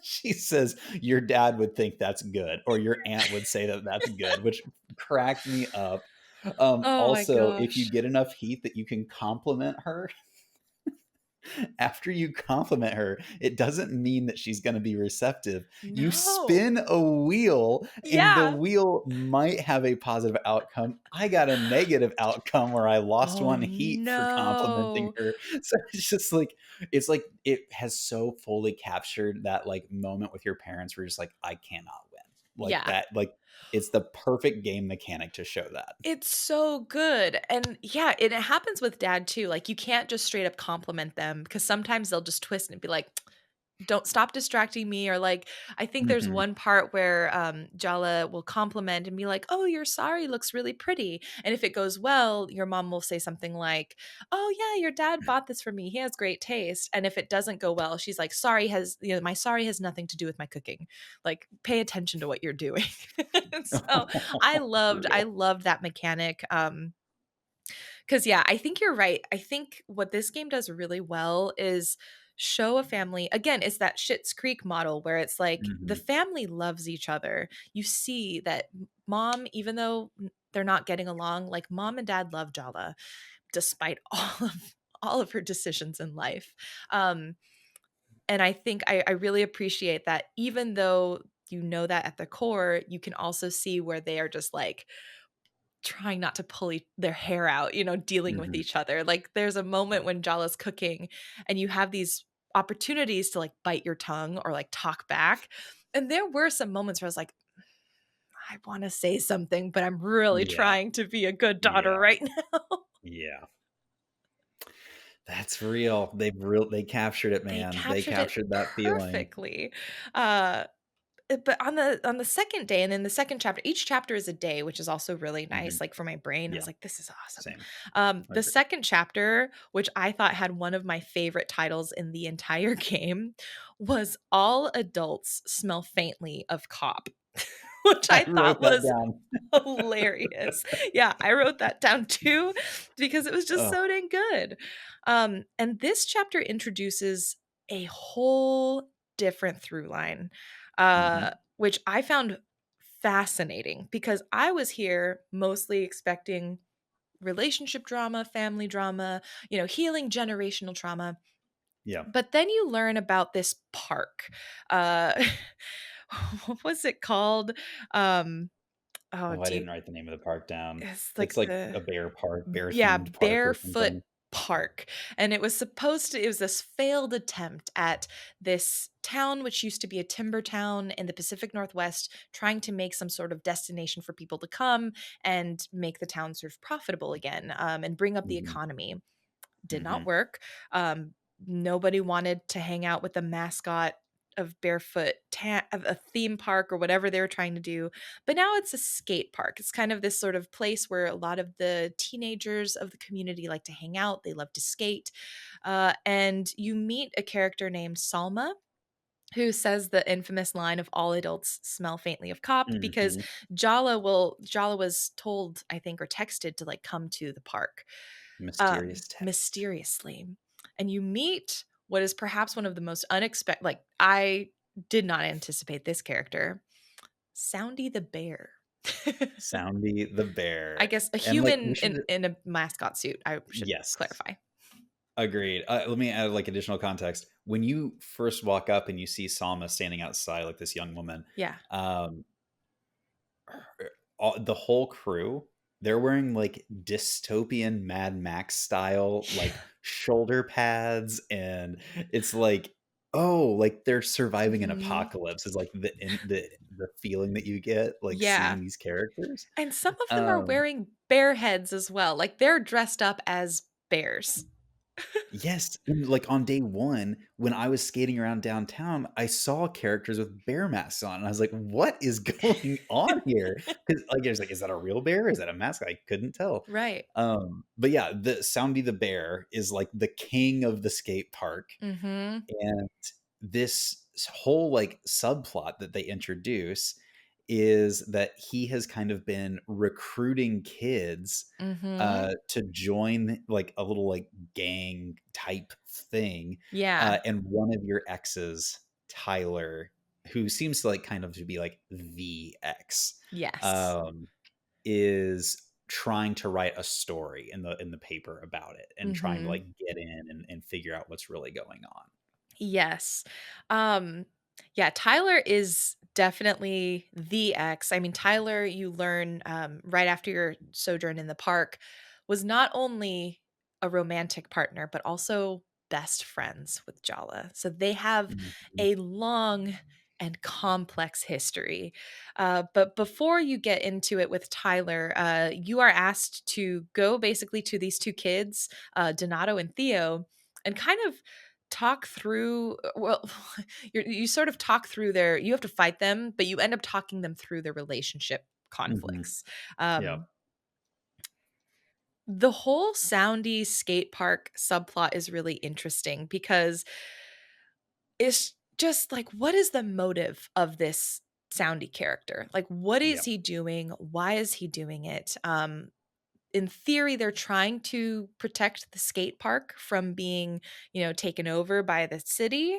she says, "Your dad would think that's good," or, "Your aunt would say that that's good," which cracked me up. Oh my Also, if you gosh. get enough heat that you can compliment her, after you compliment her, it doesn't mean that she's gonna be receptive. You No. spin a wheel, and the Yeah. wheel might have a positive outcome. I got a negative outcome where I lost Oh, 1 heat for complimenting no. her. So it's like it has so fully captured that, like, moment with your parents where you're just like, "I cannot win." Like Yeah. that, like, it's the perfect game mechanic to show that. It's so good, and yeah, and it happens with dad too, like, you can't just straight up compliment them because sometimes they'll just twist and be like, don't stop distracting me, or like I think there's Mhm. one part where Jala will compliment and be like, "Oh, your sari looks really pretty." And if it goes well, your mom will say something like, "Oh yeah, your dad bought this for me. He has great taste." And if it doesn't go well, she's like, my sari has nothing to do with my cooking. Like pay attention to what you're doing." So I Real. loved that mechanic. Because, yeah, I think you're right. I think what this game does really well is show a family again, it's that Schitt's Creek model where it's like the Mhm. family loves each other. You see that mom, even though they're not getting along, like mom and dad love Jala despite all of her decisions in life. Um, and I think I really appreciate that even though you know that at the core, you can also see where they are just like trying not to pull their hair out, dealing with Mhm. each other. Like there's a moment when Jala's cooking and you have these opportunities to like bite your tongue or like talk back. And there were some moments where I was like, I want to say something, but I'm really Yeah. trying to be a good daughter Yeah. right now. Yeah. That's real. They captured it, They man. They captured it captured that feeling. perfectly. Uh but on the second day, and then the second chapter, each chapter is a day, which is also really Mhm. nice. Like for my brain, I was Yeah, like, "This is awesome." same. The Agree. second chapter, which I thought had one of my favorite titles in the entire game, was "All Adults Smell Faintly of Cop," which I I thought wrote that was down. hilarious. Yeah, I wrote that down too because it was just Oh. so dang good. And this chapter introduces a whole different through line, Mhm. which I found fascinating because I was here mostly expecting relationship drama, family drama, healing generational trauma. Yeah. But then you learn about this park. Uh, what was it called? Um, oh, Oh, I do you, didn't write the name of the park down. it's like It's like a bear park, yeah, bear-themed park or Barefoot something. Park. And it was this failed attempt at this town, which used to be a timber town in the Pacific Northwest, trying to make some sort of destination for people to come and make the town sort of profitable again, and bring up the Mhm. economy. Did not Mhm. work. Um, Nobody wanted to hang out with the mascot of of a theme park or whatever they were trying to do. But now it's a skate park. It's kind of this sort of place where a lot of the teenagers of the community like to hang out. They love to skate. And you meet a character named Salma, who says the infamous line of all adults smell faintly of cop because Mhm. Jala was told, I think, or texted to like come to the park Mysterious text. mysteriously. And you meet what is perhaps one of the most unexpected, like, I did not anticipate this character, Soundy the bear. Soundy the I bear. guess a And, like, we human should in a mascot suit, I should yes. clarify. Agreed. Let me add, like, additional context. When you first walk up and you see Salma standing outside, like, this young woman, Yeah. um, the whole crew, they're wearing, like, dystopian Mad Max style, like, shoulder pads, and it's like, oh, like, they're surviving an Mhm. apocalypse is, like, the feeling that you get, like, Yeah. seeing these characters. And some of them are Um wearing bear heads as well, like, they're dressed up as bears. Yes, and, like, on day 1, when I was skating around downtown, I saw characters with bear masks on, and I was like, "What is going on here?" 'Cause, like, I was like, "Is that a real bear? Is that a mask?" I couldn't tell. Right. But yeah, the Soundy the bear is, like, the king of the skate park, Mhm. and this whole, like, subplot that they introduce is that he has kind of been recruiting kids, Mhm. to join, like, a little, like, gang type thing, Yeah. and one of your exes, Tyler, who seems to, like, kind of to be, like, the ex, Yes. um, is trying to write a story in the paper about it and trying to, Mhm. like, get in and figure out what's really going on. Yes. Um, yeah, Tyler is definitely the ex. I mean, Tyler, you learn right after your sojourn in the park, was not only a romantic partner, but also best friends with Jala. So they have Mhm. a long and complex history. But before you get into it with Tyler, you are asked to go basically to these two kids, Donato and Theo, and kind of talk through well you sort of talk through you have to fight them, but you end up talking them through their relationship Mhm. conflicts. Yeah. um the whole Soundy skate park subplot is really interesting because it's just like, what is the motive of this Soundy character? Like, what Yeah. is he doing? Why is he doing it? In theory, they're trying to protect the skate park from being, taken over by the city.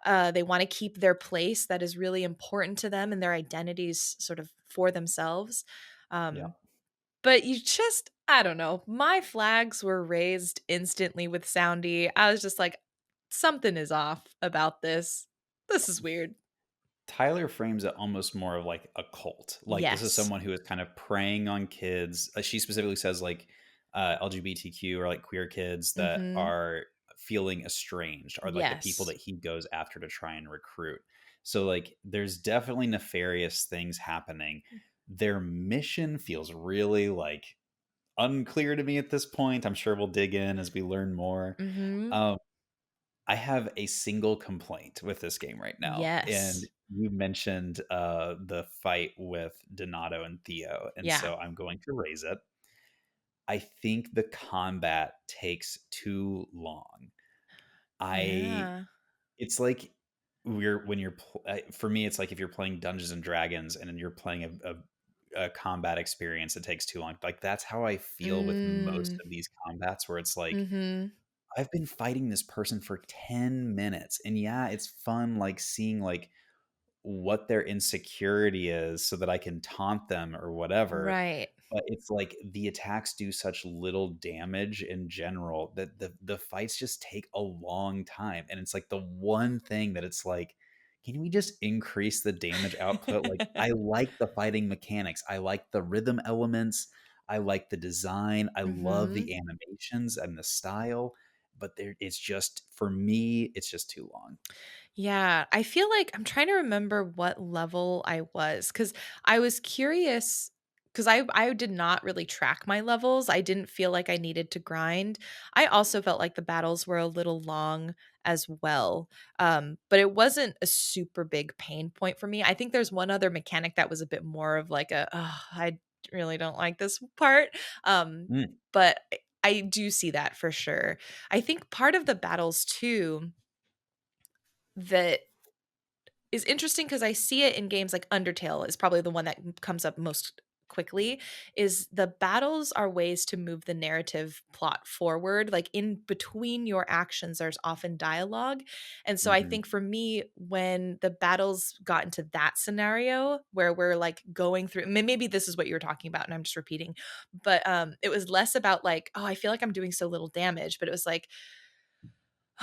They want to keep their place that is really important to them and their identities sort of for themselves. Yeah. Um, but I don't know. My flags were raised instantly with Soundy. I was just like, something is off about this. This is weird. Tyler frames it almost more of like a cult. Like this is Yes. someone who is kind of preying on kids. She specifically says like LGBTQ or like queer kids that Mhm. are feeling estranged are like the people Yes. that he goes after to try and recruit. So like there's definitely nefarious things happening. Their mission feels really like unclear to me at this point. I'm sure we'll dig in as we learn more. Mhm. Um, I have a single complaint with this game right now, and Yes. you mentioned, the fight with Donato and Theo, and Yeah. so I'm going to raise it. I think the combat takes too long. I Yeah. It's like we're when you're for me, it's like if you're playing Dungeons and Dragons and then you're playing a combat experience that takes too long. Like, that's how I feel with most Mm. of these combats where it's like, Mhm. I've been fighting this person for 10 minutes, and yeah, it's fun, like, seeing, like, what their insecurity is so that I can taunt them or whatever, Right. but it's like the attacks do such little damage in general that the fights just take a long time, and it's like the one thing that it's like, "Can we just increase the damage output?" Like, I like the fighting mechanics, I like the rhythm elements, I like the design, I love Mhm. the animations and the style, but it's just for me, it's just too long. Yeah, I feel like I'm trying to remember what level I was because I was curious because I did not really track my levels. I didn't feel like I needed to grind. I also felt like the battles were a little long as well, but it wasn't a super big pain point for me. I think there's one other mechanic that was a bit more of like a, "Ugh, I really don't like this part," Mm, but I do see that for sure. I think part of the battles too that is interesting because I see it in games like Undertale is probably the one that comes up most quickly, is the battles are ways to move the narrative plot forward. Like, in between your actions, there's often dialogue, and so I mhm. think for me, when the battles got into that scenario where we're, like, going through maybe this is what you were talking about and I'm just repeating, but, it was less about, like, "Oh, I feel like I'm doing so little damage," but it was like,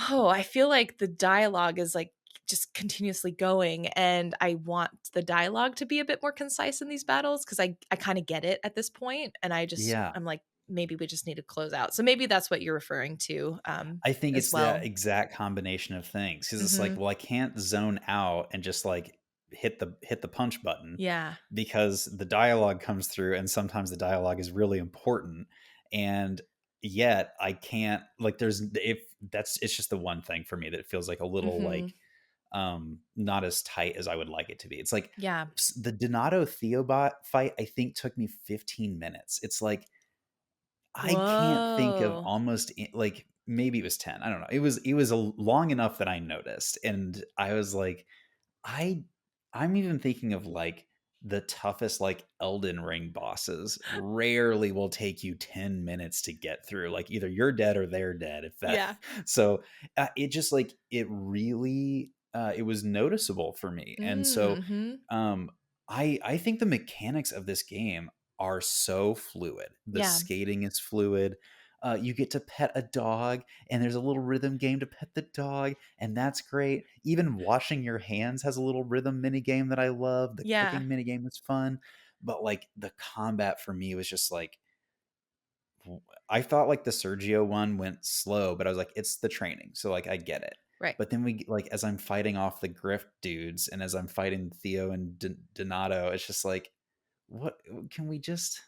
oh, I feel like the dialogue is, like, just continuously going, and I want the dialogue to be a bit more concise in these battles because I kinda get it at this point, and Yeah. I'm like, "Maybe we just need to close out." So maybe that's what you're referring to, I think as it's the well. exact combination of things because it's like, Mhm. well, I can't zone out and just like hit the punch button Yeah. because the dialogue comes through, and sometimes the dialogue is really important, and yet I can't like there's if that's it's just the one thing for me that feels like a little Mhm. like not as tight as I would like it to be. It's like Yeah. the Donato Theobot fight I think took me 15 minutes. It's like I can't think of Whoa. almost like maybe it was 10. I don't know. It was a long enough that I noticed, and I was like, I I'm even thinking of like the toughest like Elden Ring bosses rarely will take you 10 minutes to get through. Like, either you're dead or they're dead if that. Yeah. So it just like it really it was noticeable for me. And so Mhm. um I think the mechanics of this game are so fluid. The Yeah. skating is fluid. You get to pet a dog, and there's a little rhythm game to pet the dog, and that's great. Even washing your hands has a little rhythm mini game that I love. The Yeah. cooking mini game is fun, but like the combat for me was just like I thought like the Sergio one went slow, but I was like, it's the training, so like I get it. Right. But then like as I'm fighting off the grift dudes, and as I'm fighting Theo and Donato, it's just like, what can we just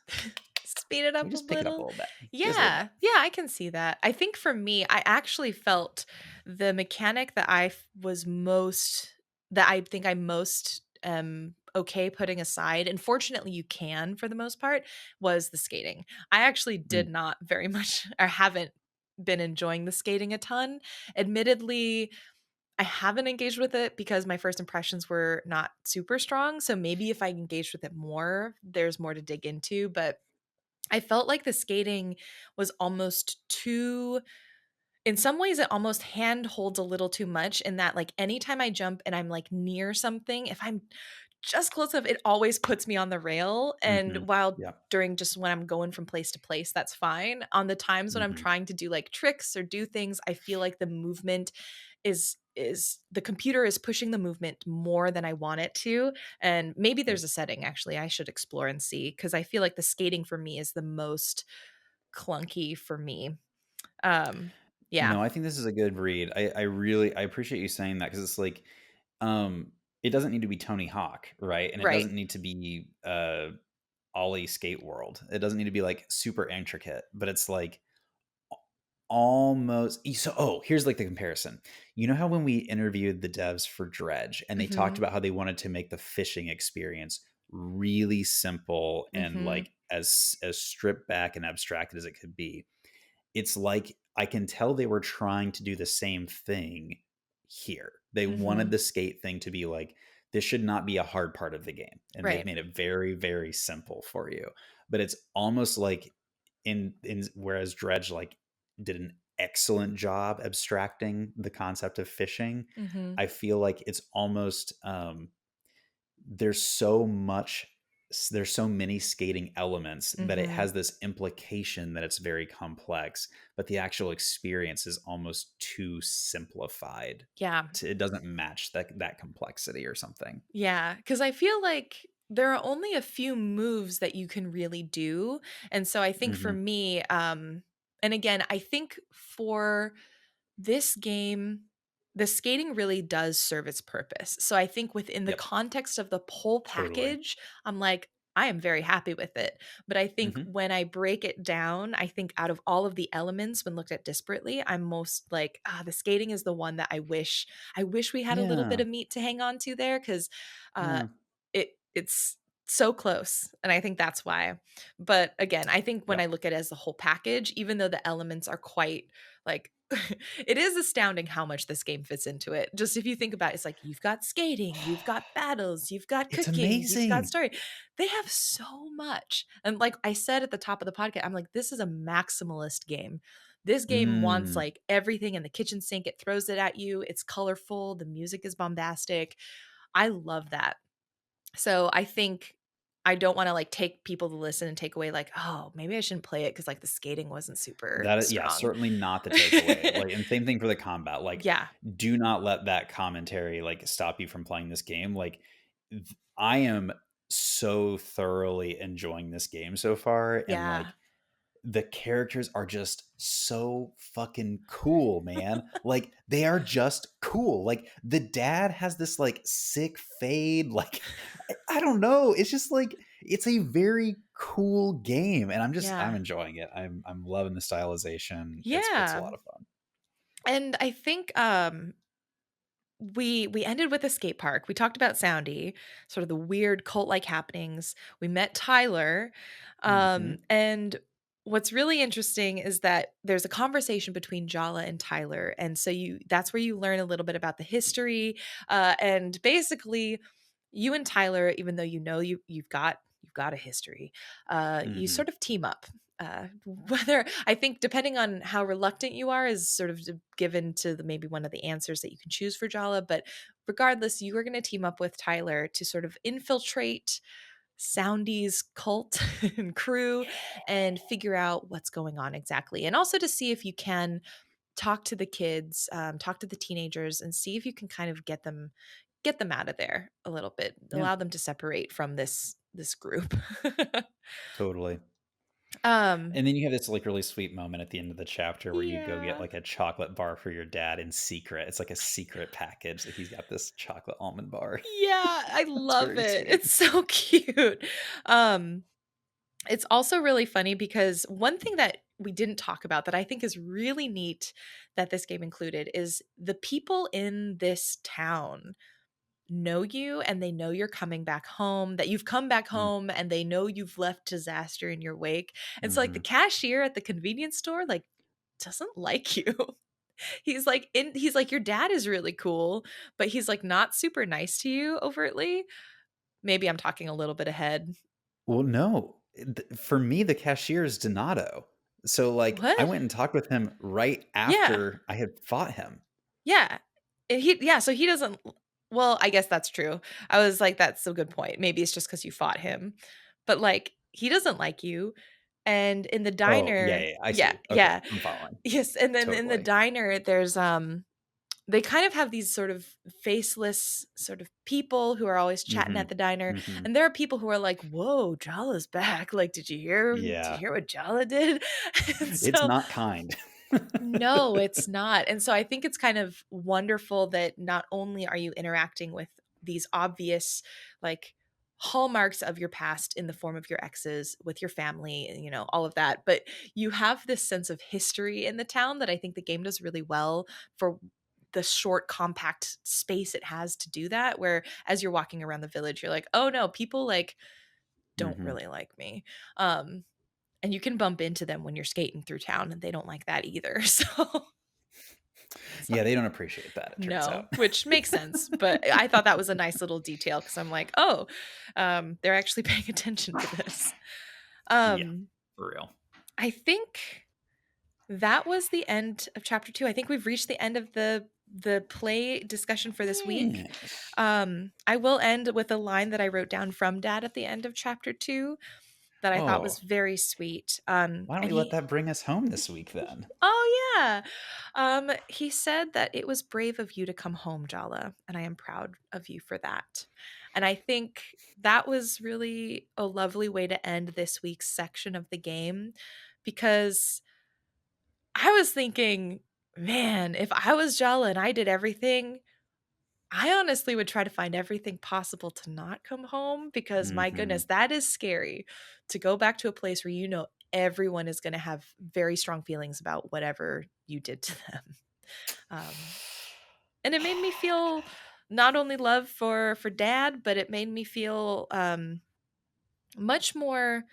Speed it can we up a just pick it up a little. little bit, just a little bit? Yeah. Yeah, I can see that. I think for me, I actually felt the mechanic that that I think I most okay putting aside, and fortunately you can for the most part, was the skating. I actually Mm, did not very much or haven't been enjoying the skating a ton. Admittedly, I haven't engaged with it because my first impressions were not super strong. So maybe if I engaged with it more, there's more to dig into. But I felt like the skating was almost too in some ways it almost handholds a little too much in that, like, anytime I jump and I'm, like, near something, if I'm just close enough, it always puts me on the rail, and mhm. while Yeah. during just when I'm going from place to place, that's fine. On the times when I'm Mhm. trying to do, like, tricks or do things, I feel like the movement is the computer is pushing the movement more than I want it to, and maybe Yep. there's a setting actually I should explore and see because I feel like the skating for me is the most clunky for me. Um, yeah, No, I think this is a good read. I really I appreciate you saying that because it's like, um, it doesn't need to be Tony Hawk, right? And it right. doesn't need to be Ollie Skate World. It doesn't need to be like super intricate, but it's like almost so here's like the comparison. You know how when we interviewed the devs for Dredge and they talked Mhm. about how they wanted to make the fishing experience really simple and Mhm. like as stripped back and abstracted as it could be. It's like I can tell they were trying to do the same thing here. They wanted Mhm. the skate thing to be like, this should not be a hard part of the game. And they've Right. made it very, very simple for you. But it's almost like in whereas Dredge like did an excellent job abstracting the concept of fishing, Mhm. I feel like it's almost there's so much there's so many skating elements that it Mhm. has this implication that it's very complex, but the actual experience is almost too simplified. Yeah. It doesn't match that complexity or something. Yeah, because I feel like there are only a few moves that you can really do, and so I think for Hmm. me, and again, I think for this game, the skating really does serve its purpose. So I think within the Yep, context of the whole totally. package, I'm like, I am very happy with it. But I think Hmm. when I break it down, I think out of all of the elements when looked at disparately, I'm most like, the skating is the one that I wish we had a little bit Yeah, of meat to hang on to there because uh yeah. it's so close. And I think that's why. But again, I think when I Yep. look at it as the whole package, even though the elements are quite like it is astounding how much this game fits into it. Just if you think about it, it's like you've got skating, you've got battles, you've got It's cooking, you've got amazing. story. They have so much. And like I said at the top of the podcast, I'm like, this is a maximalist game. This game wants Mm. like everything in the kitchen sink. It throws it at you. It's colorful. The music is bombastic. I love that. So I think I don't want to like take people to listen and take away like, oh, maybe I shouldn't play it because like the skating wasn't super Yeah, strong. certainly not the takeaway. Like, and same thing for the combat. Like, Yeah. do not let that commentary like stop you from playing this game. Like, I am so thoroughly enjoying this game so far, and Yeah. like the characters are just so fucking cool, man. Like they are just cool. Like the dad has this like sick fade. Like I don't know. It's just like it's a very cool game, and I'm Yeah. enjoying it. I'm loving the stylization. It's a Yeah. lot of fun. And I think we ended with a skate park. We talked about Soundy, sort of the weird cult-like happenings. We met Tyler. Hmm. And what's really interesting is that there's a conversation between Jala and Tyler. And so you that's where you learn a little bit about the history. And basically you and Tyler, even though you know you've got a history, you Hmm. sort of team up. Whether I think depending on how reluctant you are is sort of given to maybe one of the answers that you can choose for Jala, but regardless, you are going to team up with Tyler to sort of infiltrate Soundy's cult and crew and figure out what's going on exactly, and also to see if you can talk to the kids, talk to the teenagers, and see if you can kind of get them out of there a little bit, Yeah, allow them to separate from this group. totally. um, And then you have this like really sweet moment at the end of the chapter where you go get yeah. like a chocolate bar for your dad in secret. It's like a secret package that he's got this chocolate almond bar. Yeah, I That's love very it. sweet. It's so cute. Um, it's also really funny because one thing that we didn't talk about that I think is really neat that this game included is the people in this town know you and they know you're coming back home, that you've come back home and they know you've left disaster in your wake. And so like the Mm-hmm. cashier at the convenience store like doesn't like you. He's like your dad is really cool, but he's like not super nice to you overtly. Maybe I'm talking a little bit ahead. Well, no. For me, the cashier is Donato. So, like, I What? went and talked with him right Yeah. after I had fought him. Yeah. So he doesn't well, I guess that's true. I was like, that's a good point. Maybe it's just because you fought him. But, like, he doesn't like you, and in the Oh, yeah, diner yeah, I yeah, see. Okay, yeah. I'm following. Yes, and then in the Totally. diner, there's, they kind of have these sort of faceless sort of people who are always chatting Mhm. at the diner, Mhm. and there are people who are like, "Whoa, Jala's back. Like, did you Yeah. hear what Jala did?" And It's so not kind. no, it's not. And so I think it's kind of wonderful that not only are you interacting with these obvious, like, hallmarks of your past in the form of your exes with your family, and, all of that. But you have this sense of history in the town that I think the game does really well for the short, compact space it has to do that. Where as you're walking around the village, you're like, oh no, people like don't Mm-hmm. really like me. Um, and you can bump into them when you're skating through town, and they don't like that either. So it's Yeah, like, they don't appreciate that, it turns no, out. which makes sense. But I thought that was a nice little detail because I'm like, oh, they're actually paying attention to this. Yeah, Um, for real. I think that was the end of chapter 2. I think we've reached the end of the play discussion for this week. Yes. I will end with a line that I wrote down from Dad at the end of chapter 2 that I thought was Oh, very sweet. why don't And we let that bring us home this week then? oh yeah. He said that it was brave of you to come home, Jala, and I am proud of you for that. And I think that was really a lovely way to end this week's section of the game because I was thinking, man, if I was Jala and I did everything, I honestly would try to find everything possible to not come home because my Mm-hmm. goodness, that is scary to go back to a place where everyone is going to have very strong feelings about whatever you did to them. Um, and it made me feel not only love for Dad, but it made me feel much more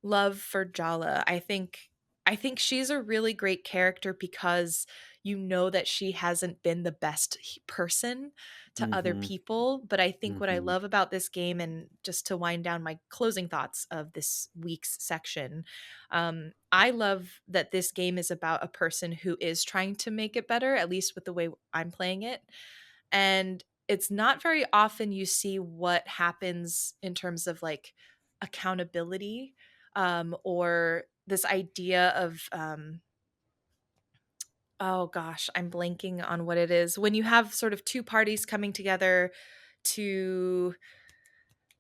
love for Jala. I think she's a really great character because you know that she hasn't been the best person to other Mm-hmm. people, but I think what I Mm-hmm. love about this game, and just to wind down my closing thoughts of this week's section, I love that this game is about a person who is trying to make it better, at least with the way I'm playing it. And it's not very often you see what happens in terms of like accountability, or this idea of oh gosh, I'm blanking on what it is when you have sort of two parties coming together to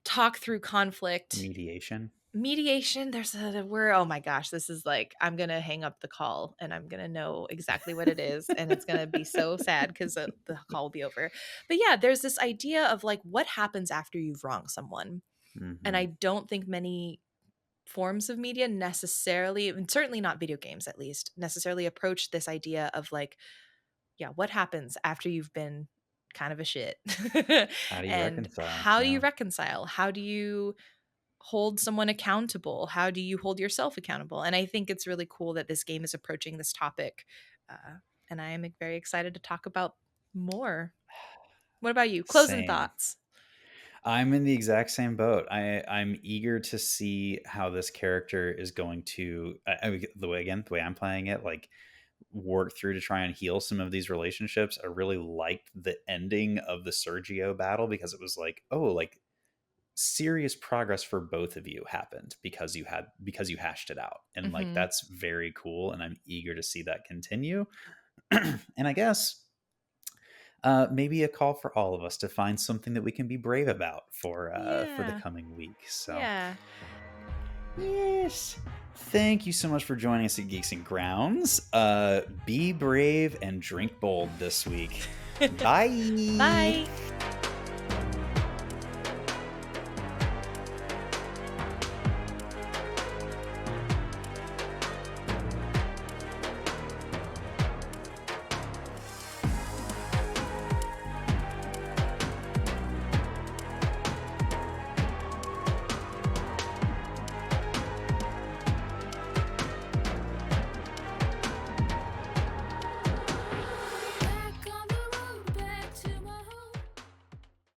talk through conflict. Mediation. Mediation, there's a word. Oh my gosh, this is like I'm gonna hang up the call and I'm gonna know exactly what it is, and it's gonna be so sad because the call will be over. But yeah, there's this idea of like what happens after you've wronged someone, and Mm-hmm. I don't think many forms of media necessarily, and certainly not video games at least, necessarily approach this idea of like, yeah, what happens after you've been kind of a shit, How do you and reconcile? how do you Yeah. reconcile? How do you hold someone accountable? How do you hold yourself accountable? And I think it's really cool that this game is approaching this topic. Uh, and I am very excited to talk about more. What about you? Closing Same. thoughts. I'm in the exact same boat. I'm eager to see how this character is going to the way I'm playing it, like work through to try and heal some of these relationships. I really liked the ending of the Sergio battle because it was like, oh, like serious progress for both of you happened because you hashed it out. And like Hmm. that's very cool and I'm eager to see that continue. And I guess maybe a call for all of us to find something that we can be brave about for the Yeah. coming week. So, Yeah. yes, thank you so much for joining us at Geeks and Grounds. Be brave and drink bold this week. Bye. Bye.